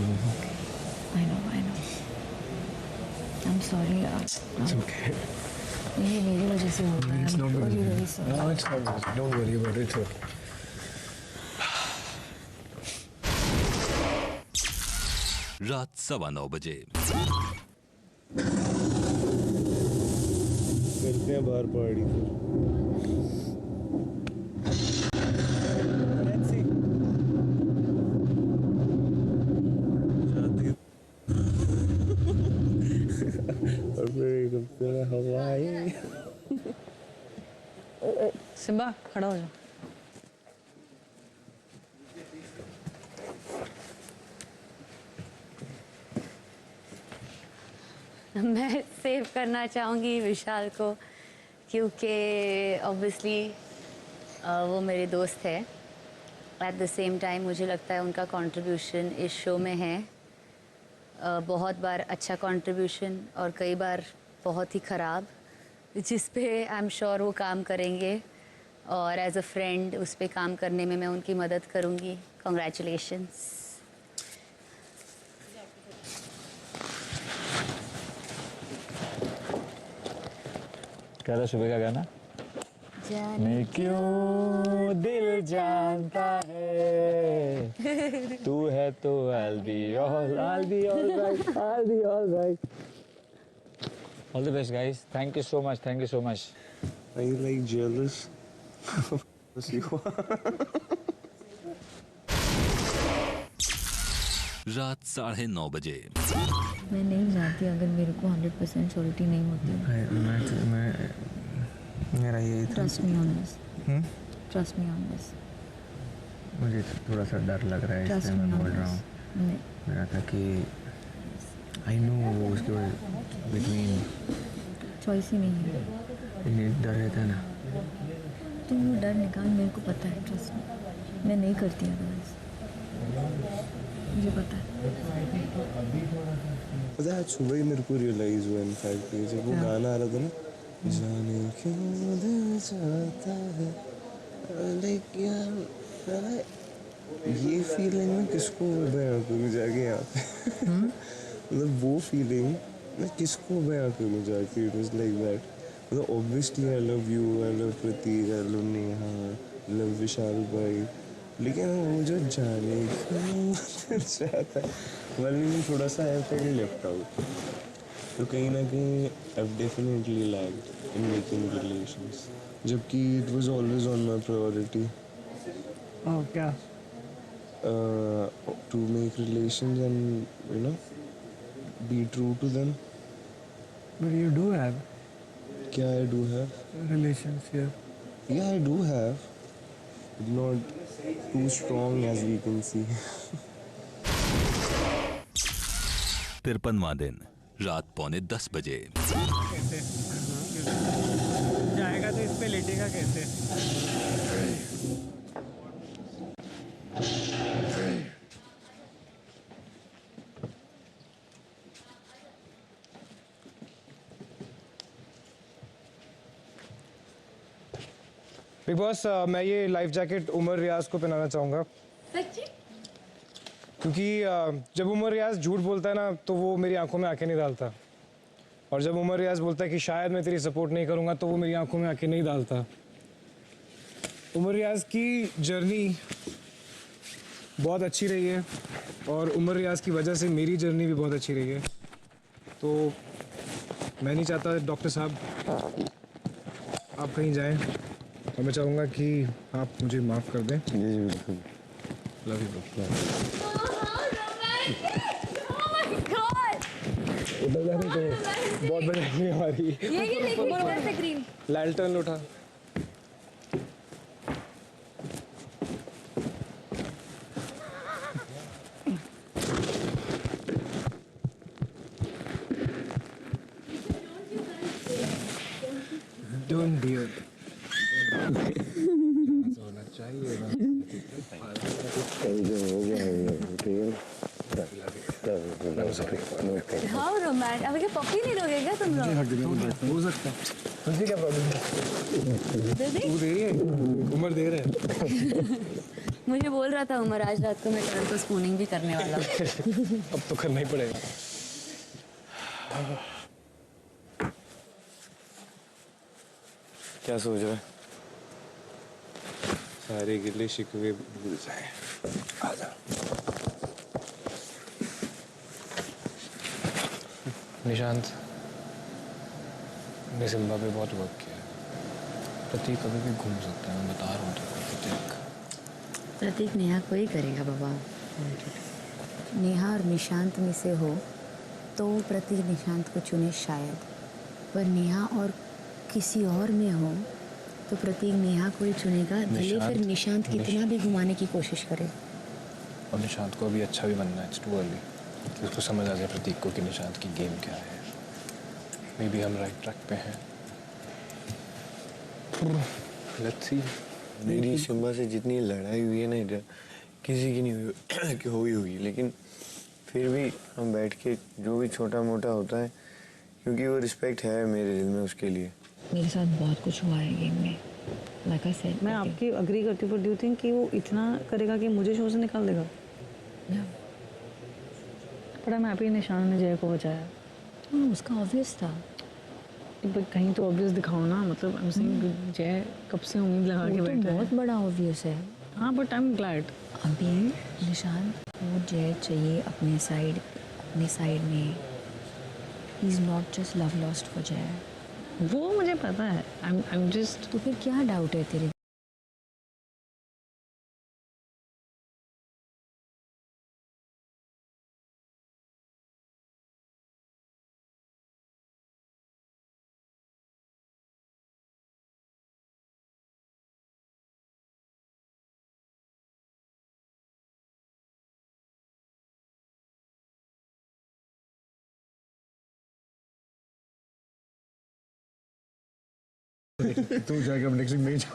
I know. I'm sorry. It's okay. ये मेरी वजह से हो रहा है। It's not I'm really going. very sorry. No it's not, don't worry about it, it's okay. रात 9:15 बजे। करते हैं बाहर पार्टी और फिर एकदम से हवाई। सिम्बा खड़ा हो जा। मैं सेव करना चाहूँगी विशाल को, क्योंकि ऑब्वियसली वो मेरे दोस्त है। एट द सेम टाइम मुझे लगता है उनका कंट्रीब्यूशन इस शो में है, बहुत बार अच्छा कंट्रीब्यूशन और कई बार बहुत ही ख़राब, जिस पे आई एम श्योर वो काम करेंगे और एज अ फ्रेंड उस पे काम करने में मैं उनकी मदद करूँगी। कॉन्ग्रेचुलेशंस। क्या था सुबह का गाना? जाने क्यों दिल जानता है तू है तो I'll be all right. All the best guys. Thank you so much. Are you like jealous? रात 9:30 बजे। मैं नहीं जानती, अगर मेरे को 100% श्योरिटी नहीं होती। मेरा ये ट्रस्ट मी ऑन दिस। मुझे थोड़ा सा डर लग रहा है, इसलिए मैं बोल रहा हूँ। मेरा था कि आई नो वो उसके बिटवीन चॉइस ही नहीं है। डर रहता है ना। तुम वो डर निकाल, मेरे को पता है, ट्रस्ट मी। मैं नहीं करती अदरवाइज, मुझे पता है। पता है सुबह ही मेरे को रियलाइज हुआ इनफैक्ट जब वो गाना आ रहा था ना, जाने क्यों दिल चाहता है, लाइक यार ये फीलिंग मैं किसको बयां करूँ जाके यहाँ पे। मतलब वो फीलिंग मैं किसको बयां करूँ जाके। It was like that. मतलब obviously I love you, I love Prateek, I love Neha, I love Vishal भाई, लेकिन वो जो जाने क्यों चाहता है वाली थोड़ा सा आई फेल लेफ्ट आउट। तो कहीं ना कहीं I've definitely lagged in making relations, जबकि it was always on my priority. ओह क्या? To make relations and you know be true to them. But you do have. क्या I do have? relations here. Yeah, I do have. But not too strong as we can see. 53वां दिन रात 9:45 बजे। कैसे जाएगा तो इस पे लेटेगा कैसे? बिग बॉस मैं ये लाइफ जैकेट उमर रियाज को पहनाना चाहूँगा। क्योंकि जब उमर रियाज झूठ बोलता है ना तो वो मेरी आंखों में आंखें नहीं डालता, और जब उमर रियाज बोलता है कि शायद मैं तेरी सपोर्ट नहीं करूँगा तो वो मेरी आंखों में आंखें नहीं डालता। उमर रियाज की जर्नी बहुत अच्छी रही है और उमर रियाज की वजह से मेरी जर्नी भी बहुत अच्छी रही है। तो मैं नहीं चाहता डॉक्टर साहब आप कहीं जाएं, और मैं चाहूँगा कि आप मुझे माफ़ कर दें। जी जी बिल्कुल। Love you bro. उधर जाने तो बहुत बड़ी नहीं आ रही। ये देखिए से ग्रीन लैल्टर्न उठा। Don't do it. होना चाहिए ना। How romantic. अब क्या पप्पी नहीं लोगे क्या तुम लोग? हो सकता है। तुझे क्या प्रॉब्लम है? दे दे? तू दे रही है, उमर दे रहा है। मुझे बोल रहा था उमर आज रात को मैं टर्न को स्पूनिंग भी करने वाला हूँ। अब तो करना ही पड़ेगा। क्या सोच रहा है? सारे गिले शिकवे भूल जाए। आजा। निशांत ने सिम्बा पे बहुत वर्क किया है। प्रतीक कभी भी घूम सकता है, मैं बता रहा हूँ प्रतीक। प्रतीक नेहा को ही करेगा बाबा। नेहा और निशांत में से हो तो प्रतीक निशांत को चुने शायद, पर नेहा और किसी और में हो तो प्रतीक नेहा को ही चुनेगा, भले फिर निशांत कितना भी घुमाने की कोशिश करे। और निशांत को अभी अच्छा भी बनना है। इट्स टू अर्ली कि उसको समझ आ जाए प्रतीक को कि निशांत की गेम क्या है। मे बी हम राइट ट्रैक पे हैं। Let's see. मेरी सिम्बा से जितनी लड़ाई हुई है ना इधर किसी की नहीं हुई कि हुई होगी, लेकिन फिर भी हम बैठ के जो भी छोटा मोटा होता है, क्योंकि वो रिस्पेक्ट है मेरे दिल में उसके लिए। मेरे साथ बहुत कुछ हुआ है गेम में, लाइक आई सेड। मैं आपकी अग्री करती हूँ, बट डू यू थिंक कि वो इतना करेगा कि मुझे शो से निकाल देगा? बट आई एम हैप्पी निशान ने जय को बचाया। उसका ऑब्वियस था। बट कहीं तो ऑब्वियस दिखाओ ना, मतलब आई एम सेइंग जय कब से उम्मीद लगा के बैठा है। बहुत बड़ा ऑब्वियस है। हाँ बट आई एम ग्लैड। अभी निशान को जय चाहिए अपने साइड में। He is not just love lost for जय। वो मुझे पता है। I am just. तो फिर क्या डाउट है तेरे? तू जाएगा नेक्स्ट वीक नहीं जा।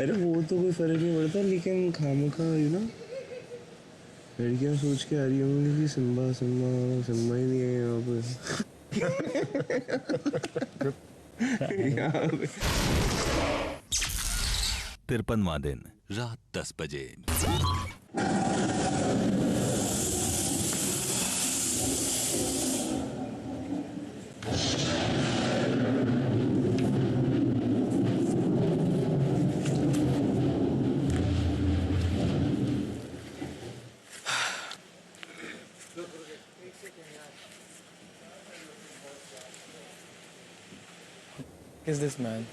अरे वो तो कोई फर्क नहीं पड़ता, लेकिन खामखा यू नो लड़कियां सोच के आ रही होंगी कि सिम्बा ही नहीं है यहाँ पे। 53वां दिन रात 10 बजे। Is this man?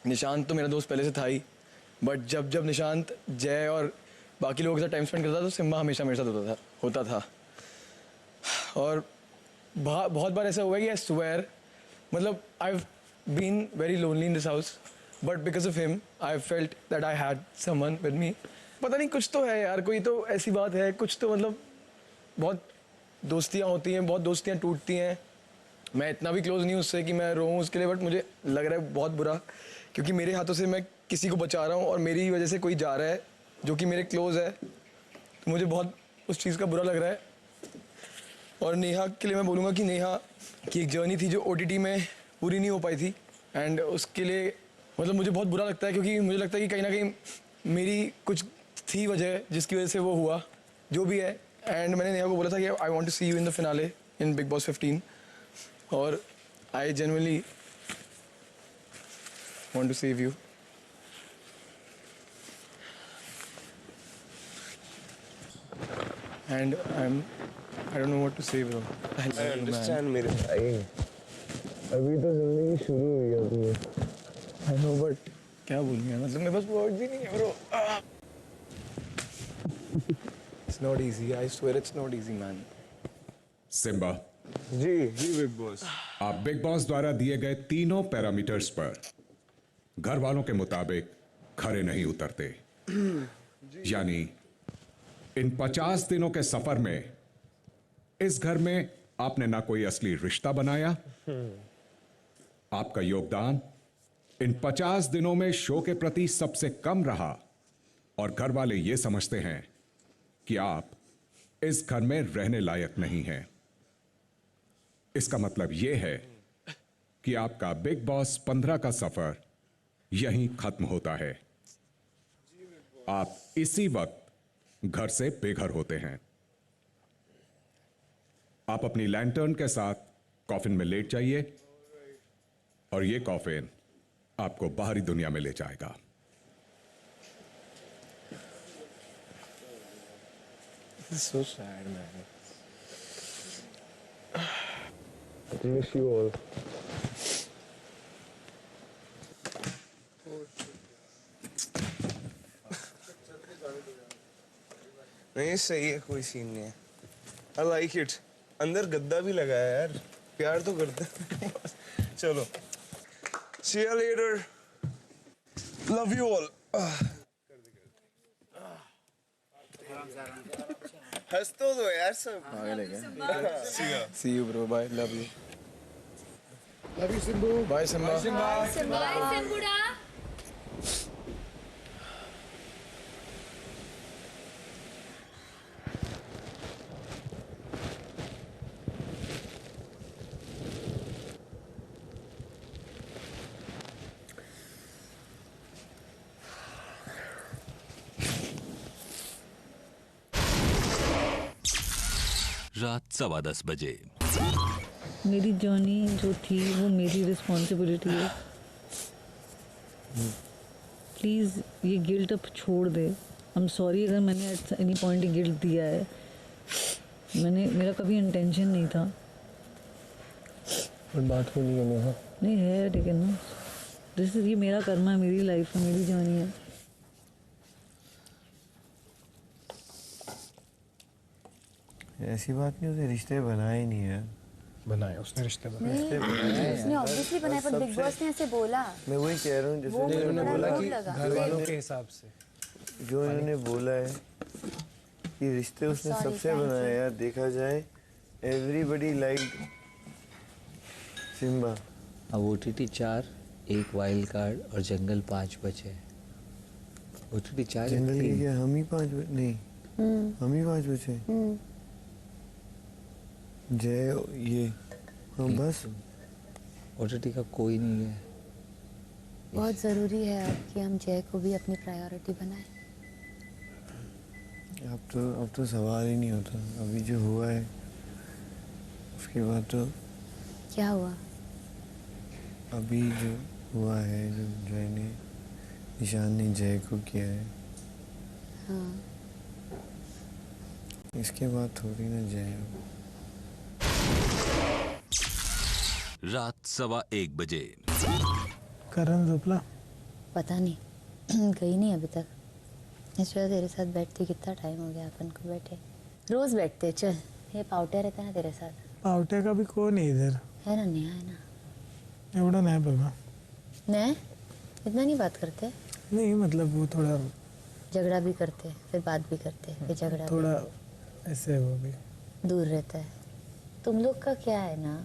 निशांत तो मेरा दोस्त पहले से था ही, बट जब निशांत जय और बाकी लोगों के साथ टाइम स्पेंड करता था तो सिम्बा हमेशा मेरे साथ होता था। और बहुत बार ऐसा हुआ है कि आई स्वेयर, मतलब I have been very lonely in this house, but because of him I felt that I had someone with me. पता नहीं कुछ तो है यार, कोई तो ऐसी बात है, कुछ तो मतलब बहुत दोस्तियाँ होती हैं, बहुत दोस्तियाँ टूटती हैं। मैं इतना भी क्लोज नहीं हूँ उससे कि मैं रोऊँ उसके लिए, बट मुझे लग रहा है बहुत बुरा, क्योंकि मेरे हाथों से मैं किसी को बचा रहा हूँ और मेरी वजह से कोई जा रहा है जो कि मेरे क्लोज है, तो मुझे बहुत उस चीज़ का बुरा लग रहा है। और नेहा के लिए मैं बोलूँगा कि नेहा की एक जर्नी थी जो OTT में पूरी नहीं हो पाई थी, एंड उसके लिए मतलब मुझे बहुत बुरा लगता है, क्योंकि मुझे लगता है कि कहीं ना कहीं मेरी कुछ थी वजह जिसकी वजह से वो हुआ जो भी है। एंड मैंने नेहा को बोला था कि I want to see you in the finale in Bigg Boss 15, और I genuinely want to save you. And I don't know what to say, bro. I understand मेरे भाई, अभी तो जिंदगी शुरू हुई है अपनी। I know, but क्या बोलूँ यार, मतलब मेरे पास वर्ड्स ही नहीं है, bro. It's not easy. I swear it's not easy, man. Simba, जी बिग बॉस। आप बिग बॉस द्वारा दिए गए तीनों पैरामीटर्स पर घर वालों के मुताबिक खरे नहीं उतरते। यानी इन 50 दिनों के सफर में इस घर में आपने ना कोई असली रिश्ता बनाया, आपका योगदान इन 50 दिनों में शो के प्रति सबसे कम रहा, और घर वाले ये समझते हैं कि आप इस घर में रहने लायक नहीं हैं। इसका मतलब यह है कि आपका बिग बॉस 15 का सफर यहीं खत्म होता है। आप इसी वक्त घर से बेघर होते हैं। आप अपनी लैंटर्न के साथ कॉफिन में लेट जाइए, और यह कॉफिन आपको बाहरी दुनिया में ले जाएगा। This is so sad, man. I miss you all. नहीं सही है, कोई सीन नहीं है। I like it. अंदर गद्दा भी लगा है यार, प्यार तो करते हैं। चलो, see you later. Love you all. हंस तो दो यार सब। आगे लेके। See you, bro. Bye. Love you. Love you, Simbu. Bye, Simba. Bye, Simbuda. रात 10:15 बजे। मेरी जर्नी जो थी वो मेरी रिस्पॉन्सिबिलिटी है। प्लीज़ ये गिल्ट अब छोड़ दे। आई एम सॉरी अगर मैंने एट एनी पॉइंट गिल्ट दिया है। मेरा कभी इंटेंशन नहीं था। और बात को नहीं करना नहीं है, लेकिन ना ये मेरा कर्मा है, मेरी लाइफ है, मेरी जर्नी है। ऐसी बात नहीं, उसने रिश्ते बनाए नहीं है। बनाए उसने रिश्ते बनाए। नहीं, उसने ऑब्वियसली बनाया, पर बिग बॉस ने ऐसे बोला। मैं वही कह रहा हूँ, जैसे उन्होंने बोला कि घर वालों के हिसाब से जो इन्होंने बोला है कि रिश्ते उसने सबसे बनाए यार। देखा जाए एवरीबडी लाइक सिम्बा। अब OTT 4, 1 वाइल्ड कार्ड और जंगल 5 बचे। OTT 4 जंगल के क्या हम ही 5 नहीं, हम ही 5 बचे। जय ये हाँ बस OTT का कोई नहीं है। बहुत ज़रूरी है अब कि हम जय को भी अपनी प्रायोरिटी बनाएं। अब तो सवाल ही नहीं होता। अभी जो हुआ है उसके बाद तो क्या हुआ? अभी जो हुआ है, जो जय ने निशान ने जय को किया है, हाँ। इसके बाद थोड़ी ना जय। रात 1:15 बजे। करण झोपला? पता नहीं गई नहीं अभी तक। इस वजह तेरे साथ बैठते कितना टाइम हो गया अपन को बैठे। रोज बैठते, चल ये पाउटे रहता है ना तेरे साथ। पावट्या का भी कोण आहे इधर है ना नेहा है ना एवढं नाही बाबा नहीं इतना नहीं बात करते नहीं मतलब वो थोड़ा झगड़ा भी करते फिर बात भी करते फिर झगड़ा भी। थोड़ा ऐसे वो भी दूर रहता है तुम लोग का क्या है ना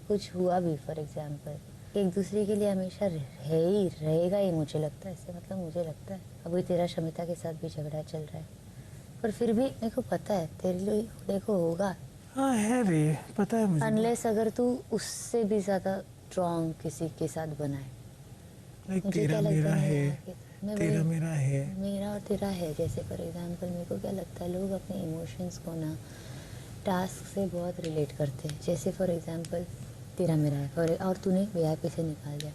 कुछ हुआ भी फॉर एग्जाम्पल एक दूसरे के लिए हमेशा है ही रहेगा ही मुझे लगता है इससे मतलब मुझे लगता है अभी तेरा शमिता के साथ भी झगड़ा चल रहा है पर फिर भी मेरे को पता है तेरे लिए देखो होगा हाँ है रे पता है मुझे अनलेस अगर तू उससे भी ज़्यादा स्ट्रॉन्ग किसी के साथ बनाए लाइक मुझे तेरा क्या लगता मेरा है है मैं तेरा वही- मेरा है मेरा और तेरा है जैसे फॉर एग्जांपल मेरे को क्या लगता है लोग अपने इमोशंस को ना टास्क से बहुत रिलेट करते हैं जैसे फॉर एग्जांपल तेरा मेरा है और तूने वीआईपी से निकाल दिया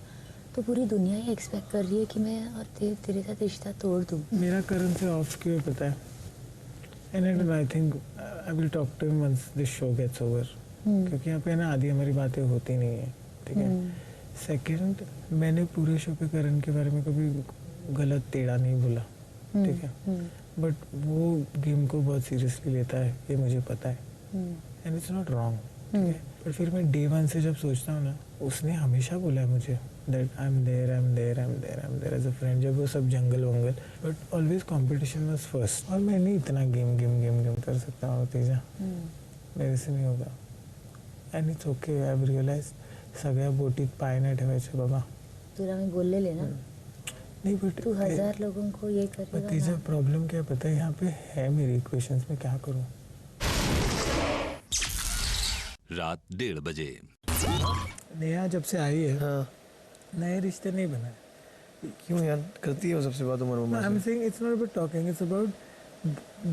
तो पूरी दुनिया ये एक्सपेक्ट कर रही है कि मैं और तेरे साथ रिश्ता तोड़ दूँ मेरा करण से ऑफ क्यों है पता है and I think I will talk to him once this show gets over क्योंकि यहाँ पे ना आधी हमारी बातें होती नहीं है ठीक है सेकंड मैंने पूरे शो पे करण के बारे में कभी गलत टेढ़ा नहीं बोला ठीक है बट वो गेम को बहुत सीरियसली लेता है ये मुझे पता है एंड इट्स नॉट रॉन्ग ठीक है पर फिर मैं डे वन से जब सोचता हूँ ना उसने हमेशा बोला है मुझे that I am there as a friend जब वो सब जंगल वंगल but always competition was first और मैं नहीं इतना गेम कर सकता हूँ तेजा मेरे से नहीं होगा and it's okay I have realise सगळ्या बोटीत पाय नाही ठेवायचे बाबा तुला मैं बोल ले ना नहीं बट तू 1000 लोगों को ये करेगा तेजा ना प्रॉब्लम क्या पता है यहाँ पे है मेरी इक्वेशंस में क्या करूँ रात 1:30 बजे। नेहा जब से आई है नए रिश्ते नहीं बनाए क्यों यार करती है वो सबसे बात उम्र मम्मा I am saying it's not about talking it's about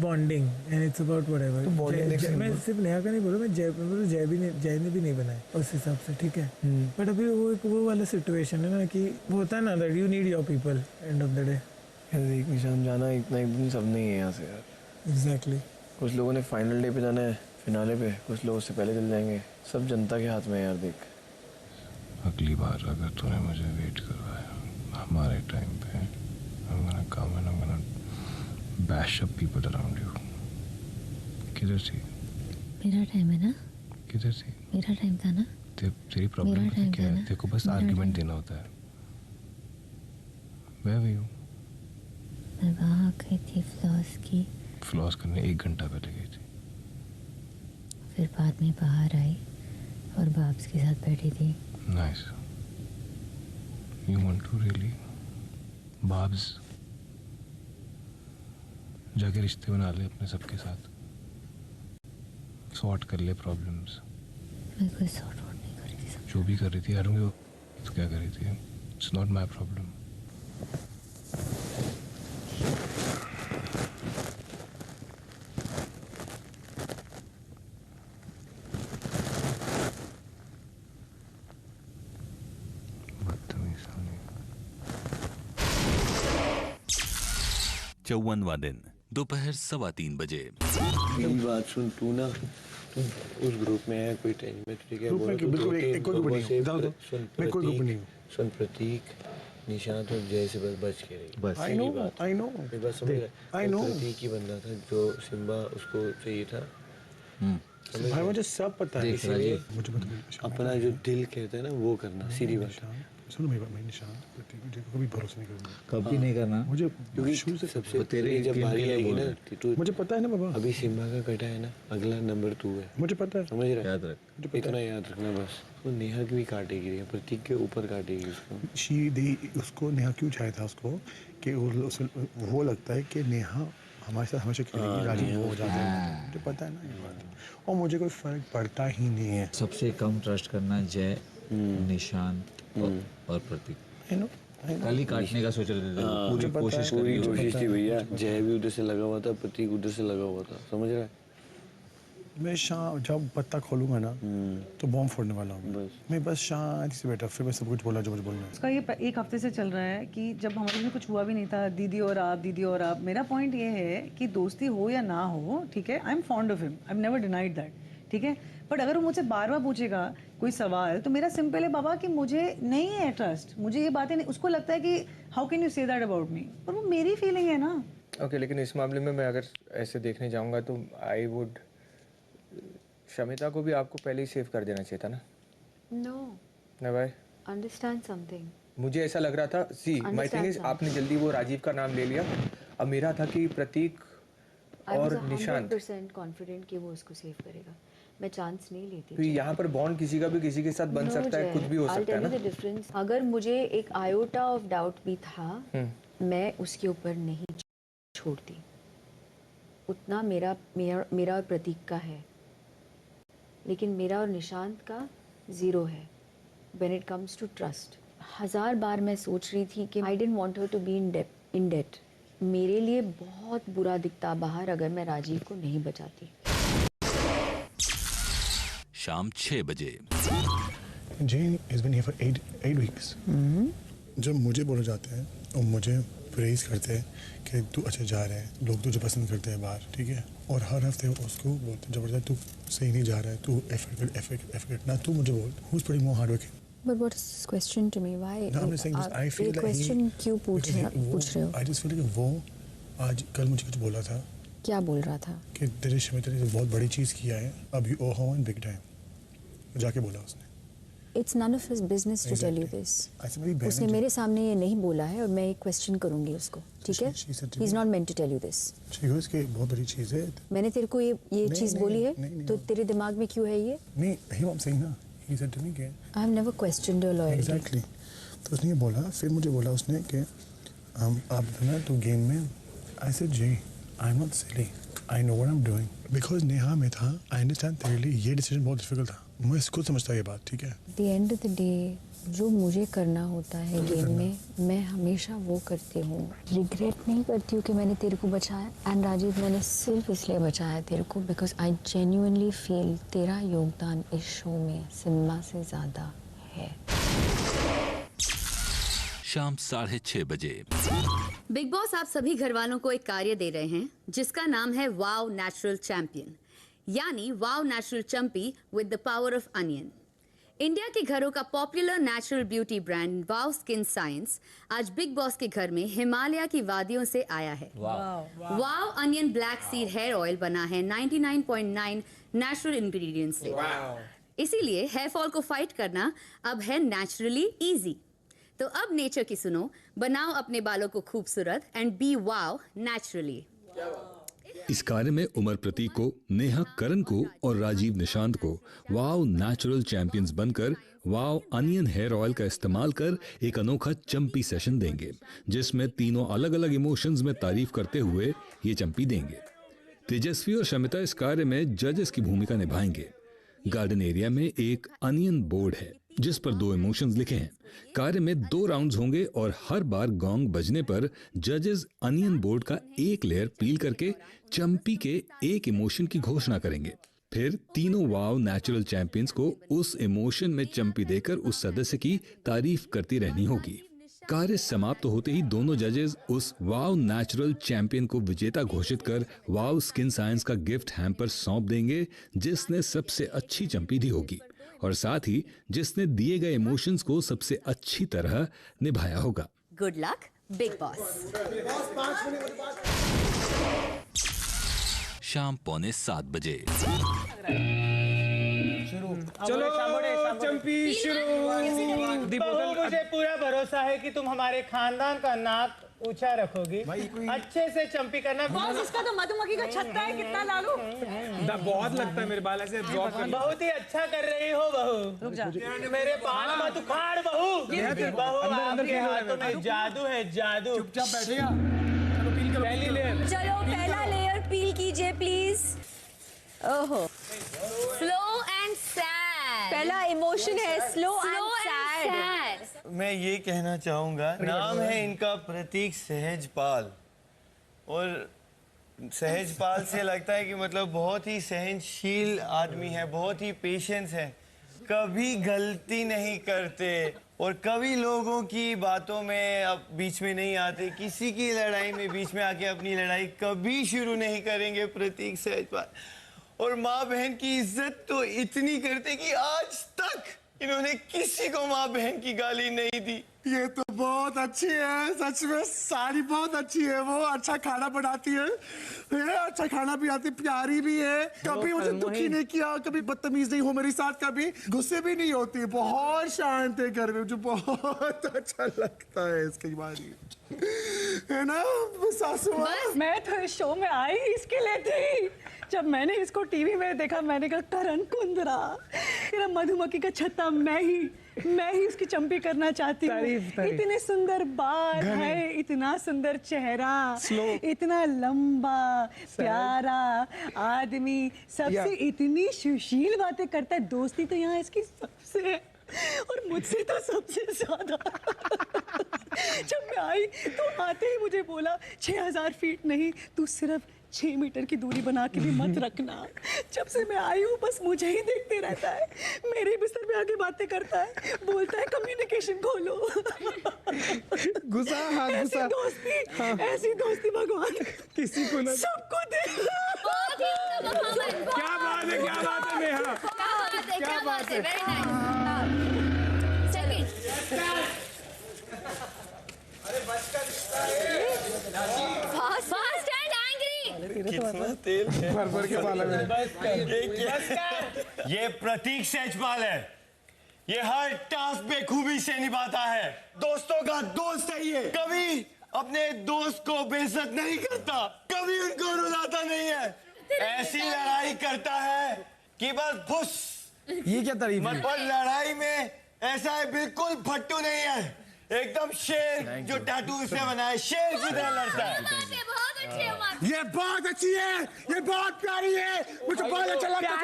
bonding and it's about whatever तो bonding next मैं सिर्फ नेहा का नहीं बोल रहा मैं जय ने भी नहीं बनाए उस हिसाब से ठीक है बट अभी वो वाला सिचुएशन है ना कि वो होता है ना that you need your people end of the day यार एक निशान जाना इतना एक दिन सब नहीं है यहाँ से यार एग्जैक्टली कुछ लोगों ने फाइनल डे पे जाना है फिनाले पे कुछ लोग उससे पहले चल जाएंगे सब जनता के हाथ में है यार देख अगली बार अगर तूने मुझे वेट करवाया हमारे टाइम पे I'm gonna come and I'm gonna bash up people around you. किधर थी मेरा टाइम है ना किधर थी मेरा टाइम था ना तेरी प्रॉब्लम मेरा पता time क्या था है ना? तेरे को बस मेरा आर्गुमेंट time। देना होता है Where were you? मैं वहाँ गई थी फ्लॉस की फ्लॉस करने 1 घंटा पहले गई थी फिर बाद में बाहर आई और बाब्स के साथ बैठी थी nice you want to really बाब्स जाके रिश्ते बना ले अपने सबके साथ सॉर्ट कर ले प्रॉब्लम्स मैं कोई सॉर्ट आउट नहीं कर रही थी जो भी कर रही थी यार वो तो क्या कर रही थी इट्स नॉट माई प्रॉब्लम बदतमीज आदमी। 54वां दिन दोपहर 3:15 बजे। मेरी बात सुन तू ना तुम उस ग्रुप में है कोई टेंशन में ठीक है ग्रुप में बिल्कुल एक कोई ग्रुप नहीं हूँ, बता दो। सुन मैं कोई ग्रुप नहीं हूँ। सुन प्रतीक निशांत और जय से बच के रही बस। I know, I know। मेरी बात समझ देख, रहा I know। प्रतीक ही बंदा था जो सिम्बा उसको चाहिए था भाई मुझे सब पता है देख इसीलिए राजीव। मुझे पता अपना जो दिल कहता है ना वो करना सीधी बात सुनो मेरी बात मैं निशान मुझे कभी भरोसा नहीं करूंगा कभी नहीं करना मुझे क्योंकि शुरू से सबसे वो तेरे जब गेम बारी के लिए आएगी बोल ना रहा तू मुझे पता है ना बाबा अभी सिम्बा का कटा है ना अगला नंबर तू है मुझे पता है समझ रहा है याद रख इतना याद रखना बस वो नेहा की भी काटेगी प्रतीक के ऊपर काटेगी उसको शी दी उसको नेहा क्यों चाहे था उसको कि वो लगता है कि नेहा हमारे साथ हमेशा खेलेगी राजीव वो हो जाता है मुझे पता है ना ये बात और मुझे कोई फर्क पड़ता ही नहीं है सबसे कम ट्रस्ट करना जय निशांत और प्रतीक I know, I know। कल ही काटने का सोच रहे थे वो पूरी कोशिश कर पूरी रही कोशिश थी भैया जय भी उधर से लगा हुआ था प्रतीक उधर से लगा हुआ था समझ रहा है मैं शाम जब पत्ता खोलूंगा ना तो बॉम्ब फोड़ने वाला हूँ बस। मैं बस शांति से बैठा फिर मैं सब कुछ बोला जो मुझे बोलना है उसका ये एक हफ्ते से चल रहा है कि जब हमारे में कुछ हुआ भी नहीं था दीदी और आप मेरा पॉइंट ये है कि दोस्ती हो या ना हो ठीक है I am fond of him I am never denied that ठीक है बट अगर वो मुझसे बार बार पूछेगा कोई सवाल तो मेरा सिंपल है बाबा कि मुझे नहीं है ट्रस्ट मुझे ये बातें नहीं उसको लगता है कि how can you say that about me पर वो मेरी फीलिंग है ना ओके लेकिन इस मामले में मैं अगर ऐसे देखने जाऊंगा तो आई वुड शमिता को भी आपको पहले ही सेव कर देना चाहिए था ना। No never understand something. मुझे ऐसा लग रहा था, सी माय थिंग इज, आपने जल्दी वो राजीव का नाम ले लिया। अब मेरा था कि प्रतीक और निशांत 100% कॉन्फिडेंट कि वो उसको सेव करेगा। मैं चांस नहीं लेती। तो यहाँ पर बॉन्ड किसी का भी किसी के साथ बन सकता है, कुछ भी हो सकता है ना। डिफरेंस, अगर मुझे एक आयोटा ऑफ डाउट भी था, मैं उसके ऊपर नहीं छोड़ती। उतना मेरा और प्रतीक का है, लेकिन मेरा और निशांत का 0 है when it comes to trust. 1000 बार मैं सोच रही थी कि I didn't want her to be in debt. मेरे लिए बहुत बुरा दिखता बाहर अगर मैं राजीव को नहीं बचाती। शाम 6 बजे। Jane has been here for 8 weeks. जब मुझे बोला जाता है और मुझे प्रेज करते हैं कि तू अच्छा जा रहा है, लोग तुझे पसंद करते हैं बाहर, ठीक है, और हर हफ्ते उसको बोलते हैं जबरदस्त तू सही नहीं जा रहा है, तू एफर्ट ना, तू मुझे बोल who's putting more hard work in? But what is this question to me? Why? No, I'm just saying this. I feel ये that question क्यों पूछ रहे हो? I just feel like वो आज कल मुझे कुछ बोला था क्या बोल रहा था? कि तेरे शमिता ने बहुत बड़ी चीज़ किया है, अब you oh her in big time. जाके बोला उसने। It's none of his business to tell you this. उसने मेरे सामने ये नहीं बोला है और मैं एक क्वेश्चन करूंगी उसको, ठीक है? He's not meant to tell you this. She goes कि बहुत बड़ी चीज़ है। मैंने तेरे को ये चीज़ बोली है, तो तेरे दिमाग में क्यों है ये? नहीं, he was saying ना, he said to me कि I've never questioned your loyalty. Exactly. तो उसने ये बोला, फिर मुझे बोला उसने कि आप ना तू गेम में, I said Jay, I'm not silly. I know what I'm doing. Because Neha में था, I understand तेरे लिए ये डिसीजन बहुत डिफिकल्ट था। मैं इसको समझता ये बात, ठीक है? The end of the day, जो मुझे करना होता है गेम में, मैं हमेशा वो करती हूँ। रिग्रेट नहीं करती हूँ कि मैंने तेरे को बचाया। एंड राजीव, मैंने सिर्फ इसलिए बचाया तेरे को बिकॉज आई जेन्युइनली फील तेरा योगदान इस शो में सिनेमा से ज़्यादा है। शाम 6:30 बजे। बिग बॉस आप सभी घर वालों को एक कार्य दे रहे हैं जिसका नाम है वाव नेचुरल चैंपियन, यानी wow natural Champi with the power of onion. India के घरों का popular natural beauty brand wow skin science आज बिग बॉस के घर में हिमालय की वादियों से आया है। Wow onion black seed hair oil बना है 99.9 नेचुरल इंग्रेडिएंट्स से। इसीलिए हेयर फॉल को फाइट करना अब है नेचुरली इजी। तो अब नेचर की सुनो, बनाओ अपने बालों को खूबसूरत एंड बी वाव नेचुरली। इस कार्य में उमर प्रतीक को, नेहा करण को और राजीव निशांत को वाव नेचुरल चैंपियंस बनकर वाव अनियन हेयर ऑयल का इस्तेमाल कर एक अनोखा चंपी सेशन देंगे, जिसमें तीनों अलग अलग इमोशंस में तारीफ करते हुए ये चंपी देंगे। तेजस्वी और शमिता इस कार्य में जजेस की भूमिका निभाएंगे। गार्डन एरिया में एक अनियन बोर्ड है जिस पर 2 इमोशंस लिखे हैं। कार्य में 2 राउंड्स होंगे और हर बार गोंग बजने पर जजेस अनियन बोर्ड का एक लेयर पील करके चंपी के एक इमोशन की घोषणा करेंगे। फिर तीनों वाव नेचुरल चैंपियंस को उस इमोशन में चंपी देकर उस सदस्य की तारीफ करती रहनी होगी। कार्य समाप्त होते ही दोनों जजेस उस वाव नेचुरल चैंपियन को विजेता घोषित कर वाव स्किन साइंस का गिफ्ट हैम्पर सौंप देंगे, जिसने सबसे अच्छी चंपी दी होगी और साथ ही जिसने दिए गए इमोशंस को सबसे अच्छी तरह निभाया होगा। Good luck big boss. शाम 6:45 बजे। चलो चंपी शुरू। बहू, मुझे पूरा भरोसा है कि तुम हमारे खानदान का नाक ऊंचा रखोगी। अच्छे से चंपी करना। बॉस, इसका तो मधुमक्खी का छत्ता है, कितना डालूं? बहुत लगता है मेरे बाल ऐसे एब्जॉर्ब करने। बहुत ही अच्छा कर रही हो बहू। रुक जा। मेरे पाँव मत उखाड़ बहू। बहू, आपके हाथों में जादू है, जादू। चुपचाप बैठेगा। पहली लेयर। चलो पहला लेयर पील कीजिए प्लीज। ओहो, स्लो एंड सैड। पहला इमोशन है स्लो एंड सैड। मैं ये कहना चाहूँगा, नाम है इनका प्रतीक सहजपाल, और सहजपाल से लगता है कि मतलब बहुत ही सहनशील आदमी है, बहुत ही पेशेंस है, कभी गलती नहीं करते और कभी लोगों की बातों में अब बीच में नहीं आते, किसी की लड़ाई में बीच में आके अपनी लड़ाई कभी शुरू नहीं करेंगे प्रतीक सहजपाल। और माँ बहन की इज्जत तो इतनी करते कि आज तक इन्होंने किसी को माँ बहन की गाली नहीं दी। ये तो बहुत अच्छी है, सच में सारी बहुत अच्छी है। वो अच्छा खाना बनाती है, अच्छा खाना भी आती, प्यारी भी है, कभी मुझे दुखी नहीं किया, कभी बदतमीज नहीं हो मेरे साथ, कभी गुस्से भी नहीं होती, बहुत शांत है घर में, मुझे बहुत अच्छा लगता है इसकी बारी, है ना सासू माँ? मैं तो इस शो में आई इसके लिए थी। जब मैंने इसको टीवी में देखा मैंने कहा करण कुंद्रा, तेरा मधुमक्खी का छत्ता मैं ही उसकी चंपी करना चाहती हूँ। इतने सुंदर बाल है, इतना सुंदर चेहरा, इतना लंबा प्यारा आदमी, सबसे इतनी सुशील बातें करता है। दोस्ती तो यहाँ इसकी सबसे है और मुझसे तो सबसे ज्यादा। जब मैं आई तो आते ही मुझे बोला 6000 फीट नहीं, तू सिर्फ 6 मीटर की दूरी बना के भी मत रखना। जब से मैं आई हूँ बस मुझे ही देखते रहता है, मेरे बिस्तर पे आके बातें करता है, बोलता है कम्युनिकेशन खोलो। गुस्सा, हाँ गुस्सा, ऐसी दोस्ती भगवान किसी को ना, सबको दे। क्या बात है, क्या बात है नेहा, क्या बात है, very nice. Fast and angry. कितना तेल भर के बाल है। ये प्रतीक सेजपाल है, ये हर टास्क बेखूबी से निभाता है, दोस्तों का दोस्त है ये, कभी अपने दोस्त को बेइज्जत नहीं करता, कभी उनको रुलाता नहीं है, ऐसी लड़ाई करता है कि बस फुस। ये क्या तारीफ है? और लड़ाई में ऐसा है बिल्कुल फट्टू नहीं है, एकदम शेर जो टैटू से बना है, शेर की तरह लड़ता है। ये बहुत अच्छी है, ये बहुत प्यारी है, मुझे बहुत अच्छा लगता है,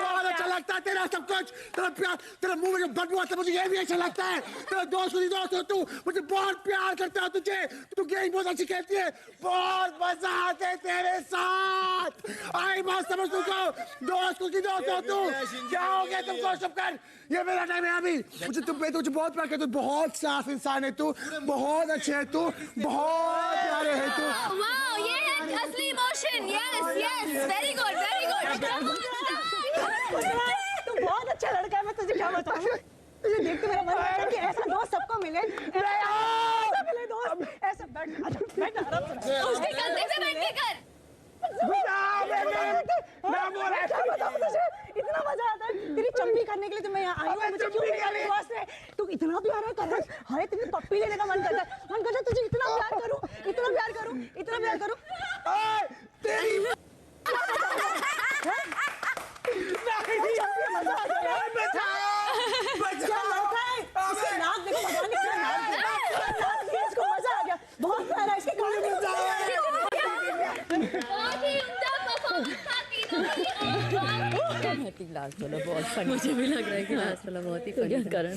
बहुत अच्छा लगता है तेरा सब कुछ, तेरा प्यार, तेरा मुंह में जो बदबू आता है मुझे ये भी अच्छा लगता है, तेरा दोस्त हो तू, मुझे बहुत प्यार करता है तुझे, तू गेम बहुत अच्छी खेलती है, बहुत मजा आता है तेरे साथ। आई बात समझ तुमको, दोस्त हो तू, क्या हो गया तुमको सब कर, ये मेरा टाइम है अभी, तुझे बहुत प्यार करता हूँ, बहुत साफ इंसान है तू, बहुत अच्छे है तू, बहुत प्यारे है तू। वाओ, ये है असली emotion. Yes yes, very good very good. तू बहुत अच्छा लड़का है, मैं तुझे क्या बताऊं, तुझे देख के मेरा मन करता है कि ऐसा दोस्त सबको मिले, ऐसा मिले दोस्त, ऐसा बैठ आराम से, उसके कंधे पे बैठ के कर। इतना मजा आता है तेरी चंपी करने के लिए, तो मैं यहाँ आई हूँ, मुझे क्यों नहीं बॉस ने, तू इतना प्यारा है कर, हाय तेरी पप्पी लेने का मन करता है तुझे इतना प्यार करूँ, इतना प्यार करूँ, इतना प्यार करूँ। तेरी मजा आ गया, नाक देखो भगवान ने क्या नाक दिया, इसको मजा आ गया, बहुत प्यारा, इसके कान में मजा आ गया। बहुत फनी, मुझे भी लग रहा है कि लास्ट वाला बहुत ही फनी। करण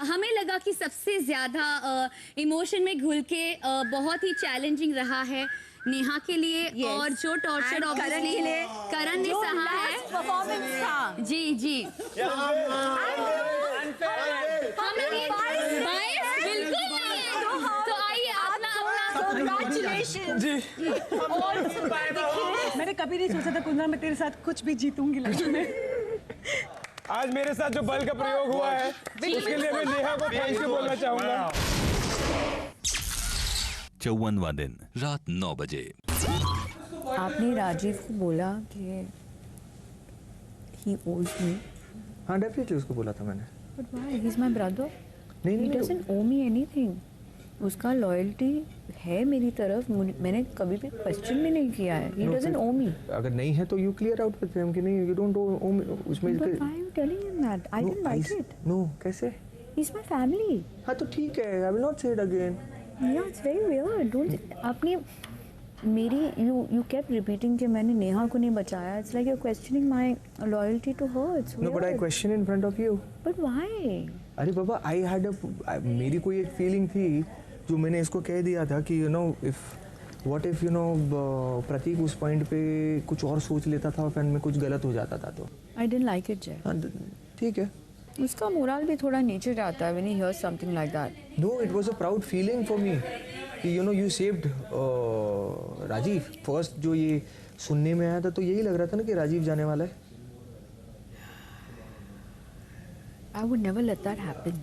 हमें लगा कि सबसे ज्यादा इमोशन में घुल के बहुत ही चैलेंजिंग रहा है नेहा के लिए, और जो टॉर्चर ऑब्वियसली करण ने सहा है, परफॉर्मेंस था। जी जी, बिल्कुल नहीं है। तो आइए कांग्रेचुलेशन जी। और मैंने कभी नहीं सोचा था कुंदरा मैं तेरे साथ कुछ भी जीतूंगी लाइफ में। आज मेरे साथ जो बल का प्रयोग हुआ है उसके लिए मैं नेहा को थैंक यू बोलना चाहूंगा। 54वां दिन रात 9 बजे। आपने राजीव को बोला कि he owes me. हाँ डेफिनेटली उसको बोला था मैंने। But why? He's my brother. नहीं He doesn't owe me anything. उसका लॉयल्टी है मेरी तरफ, मैंने कभी भी क्वेश्चन भी नहीं किया है। He doesn't owe me. अगर नहीं है तो you clear out with him कि नहीं you don't owe me उसमें। But why are you telling him that? I didn't like it. No, कैसे? He's my family. हाँ तो ठीक है, I will not say it again. Yeah, it's very weird. Don't आपने मेरी you kept repeating कि मैंने नेहा को नहीं बचाया. It's like you're questioning my loyalty to her. It's weird. No, but I question in front of you. But why? अरे बाबा I had मेरी कोई एक फीलिंग थी जो मैंने इसको कह दिया था कि you know what if you know प्रतीक उस पॉइंट पे कुछ और सोच लेता था और फिर में कुछ गलत हो जाता था तो। I didn't like it, Jay. ठीक है। उसका मोरल भी थोड़ा नीचे जाता है when he hears something like that. No, it was a proud feeling for me कि you know you saved Rajiv. First जो ये सुनने में आया था तो यही लग रहा था ना कि राजीव जाने वाला है। I would never let that happen.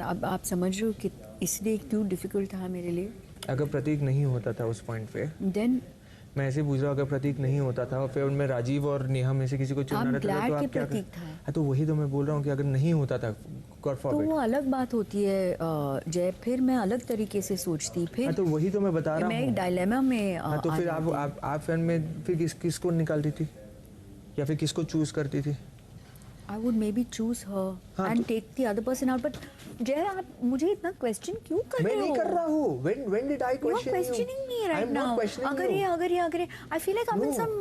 अब आप समझ रहे हो कि इसलिए क्यों डिफिकल्ट था मेरे लिए. अगर प्रतीक नहीं होता था उस पॉइंट पे, Then मैं ऐसे पूछ रहा हूँ, अगर प्रतीक नहीं होता था और फिर उनमें राजीव और नेहा में से किसी को चुनना रहता था तो आप क्या प्रतीक था. हाँ, तो वही तो मैं बोल रहा हूँ कि अगर नहीं होता था, गॉड तो फॉरबिड, वो अलग बात होती है जय. फिर मैं अलग तरीके से सोचती. फिर हाँ, तो वही तो मैं बता रहा हूँ. मैं एक डायलेमा में हाँ, तो फिर आप फिर में फिर किसको निकालती थी या फिर किसको चूज करती थी? I would maybe choose her and take the other person out. But जय, आप मुझे इतना क्वेश्चन क्यों कर रहे हो? मैं नहीं कर रहा हूँ. When did I question you? You are questioning me right now. I'm not questioning अगर ये I feel like I'm in some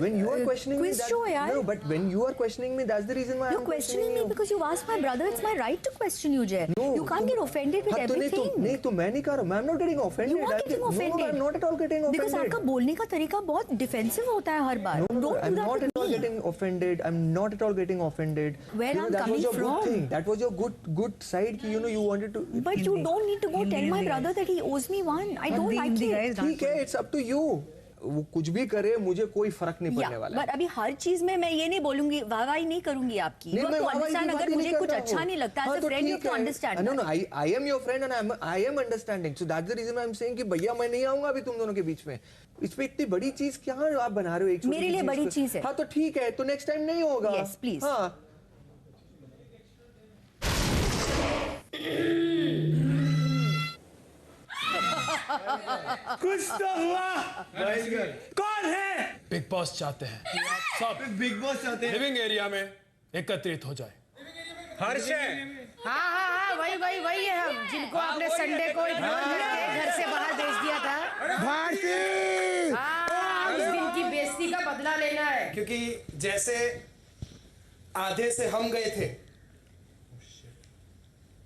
when you are questioning me, quiz show यार. No, but when you are questioning me, that's the reason why You're questioning me because you asked my brother. It's my right to question you, Jay. No, you can't get offended with everything. नहीं तो मैं नहीं कर रहा. I'm not getting offended. You are getting offended. No, I'm not at all getting offended. Because आपका बोलने का तरीका बहुत डिफेंसिव होता है हर बार. No, I'm not at all getting offended. I'm not at all getting offended. Where I'm coming from. Good thing. That was your good side. You know, you wanted to. But you don't need to go tell my brother that he owes me one. I don't like it. ठीक है, it's up to you. वो कुछ भी करे, मुझे कोई फर्क नहीं पड़ने वाला. But अभी हर चीज में मैं ये नहीं बोलूंगी, वाहवाही नहीं करूंगी आपकी. नहीं, मैं understand अगर मुझे कुछ अच्छा नहीं लगता, as a friend you have to understand. No, I am your friend and I am understanding. So that's the reason I'm saying कि भैया मैं नहीं आऊंगा अभी तुम दोनों के बीच में. इसमें इतनी बड़ी चीज क्या आप बना रहे हो? एक मेरे लिए बड़ी चीज है. हाँ तो ठीक है, तो नेक्स्ट टाइम नहीं होगा. Yes, please. हाँ. कुछ तो हुआ. कौन है? बिग बॉस चाहते हैं कि आप सब बिग बॉस चाहते हैं लिविंग एरिया में एकत्रित हो जाए. हर्ष है. हाँ वही है हम जिनको आपने संडे को इग्नोर करके घर से बाहर भेज दिया था. भारती. हाँ, उस दिन की बेइज्जती का बदला लेना है. क्योंकि जैसे आधे से हम गए थे,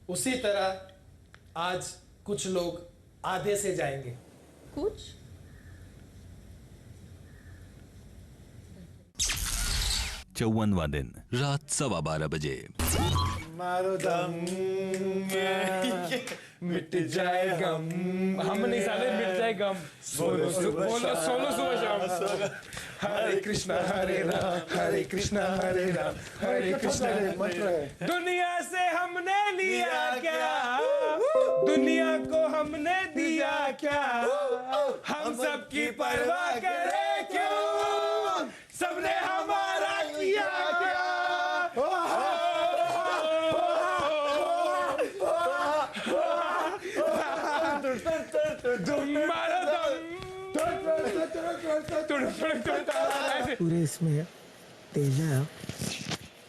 उसी तरह आज कुछ लोग आधे से जाएंगे. कुछ 54वां दिन रात 12:15 बजे. मारो दम मिट जाए गम. हम नहीं साले मिट जाए गम. बोलो सुबह शाम. हरे कृष्णा हरे राम हरे कृष्णा. दुनिया से हमने लिया क्या, दुनिया को हमने दिया क्या, हम सबकी परवाह करें क्यों, सबने हमारा किया क्या. पूरे इसमें Teja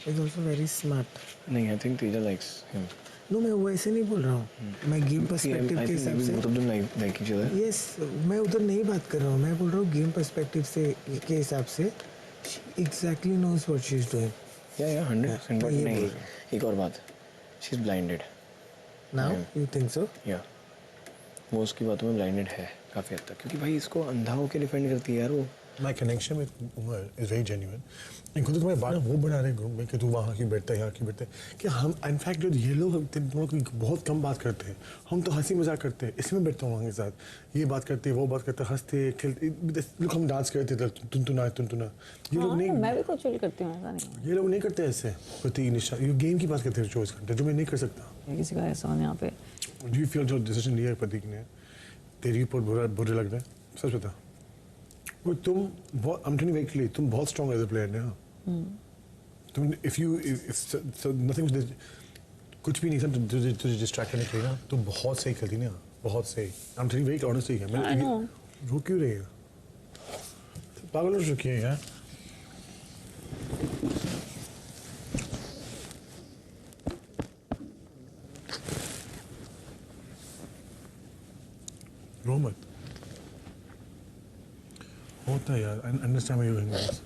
is also very smart. नहीं, I think Teja likes him. No, मैं वो ऐसे नहीं बोल रहा हूँ. मैं गेम पर्सपेक्टिव के हिसाब से. both of them like each other. Yes, मैं उधर नहीं बात कर रहा हूँ. मैं बोल रहा हूँ गेम पर्सपेक्टिव से के हिसाब से. She exactly knows what she is doing. Yeah, 100%. But नहीं, एक और बात. She's blinded. Now, you think so? Yeah. वो उसकी बातों में blinded है काफी हद तक, क्योंकि भाई इसको अंधा होके डिफेंड करती है यार वो. My connection with Umar is very genuine. इनको तो तुम्हारे बात वो बना रहे ग्रुप में कि तू वहाँ की बैठता है यहाँ की बैठता है कि हम इनफैक्ट ये लोग बहुत कम बात करते हैं. हम तो हंसी मजाक करते हैं. इसमें बैठता हूँ वहाँ के साथ, ये बात करते हैं वो बात करते हैं, हंसते खेलते. लोग हम डांस करते थे तुन तुना. ये लोग नहीं. मैं भी कुछ चिल करती हूँ, ऐसा नहीं. ये लोग नहीं करते ऐसे. प्रतीक निशा ये गेम की बात करते हैं 24 घंटे, जो मैं नहीं कर सकता. किसी का ऐसा यहाँ पे. Do you feel जो डिसीजन लिया है प्रतीक ने तेरी ऊपर बुरा लग रहा है? सच बता. वो तुम बहुत I'm telling you very clearly, तुम बहुत स्ट्रॉन्ग एज अ प्लेयर ना. तुम if so nothing कुछ भी नहीं था तुझे डिस्ट्रैक्ट करने के लिए ना. तुम बहुत सही खेलती ना, बहुत सही. I'm telling you very honestly. मैं रो क्यों रही है? पागल हो चुकी है यार. रो मत. होता है यार. I understand where you're going with this.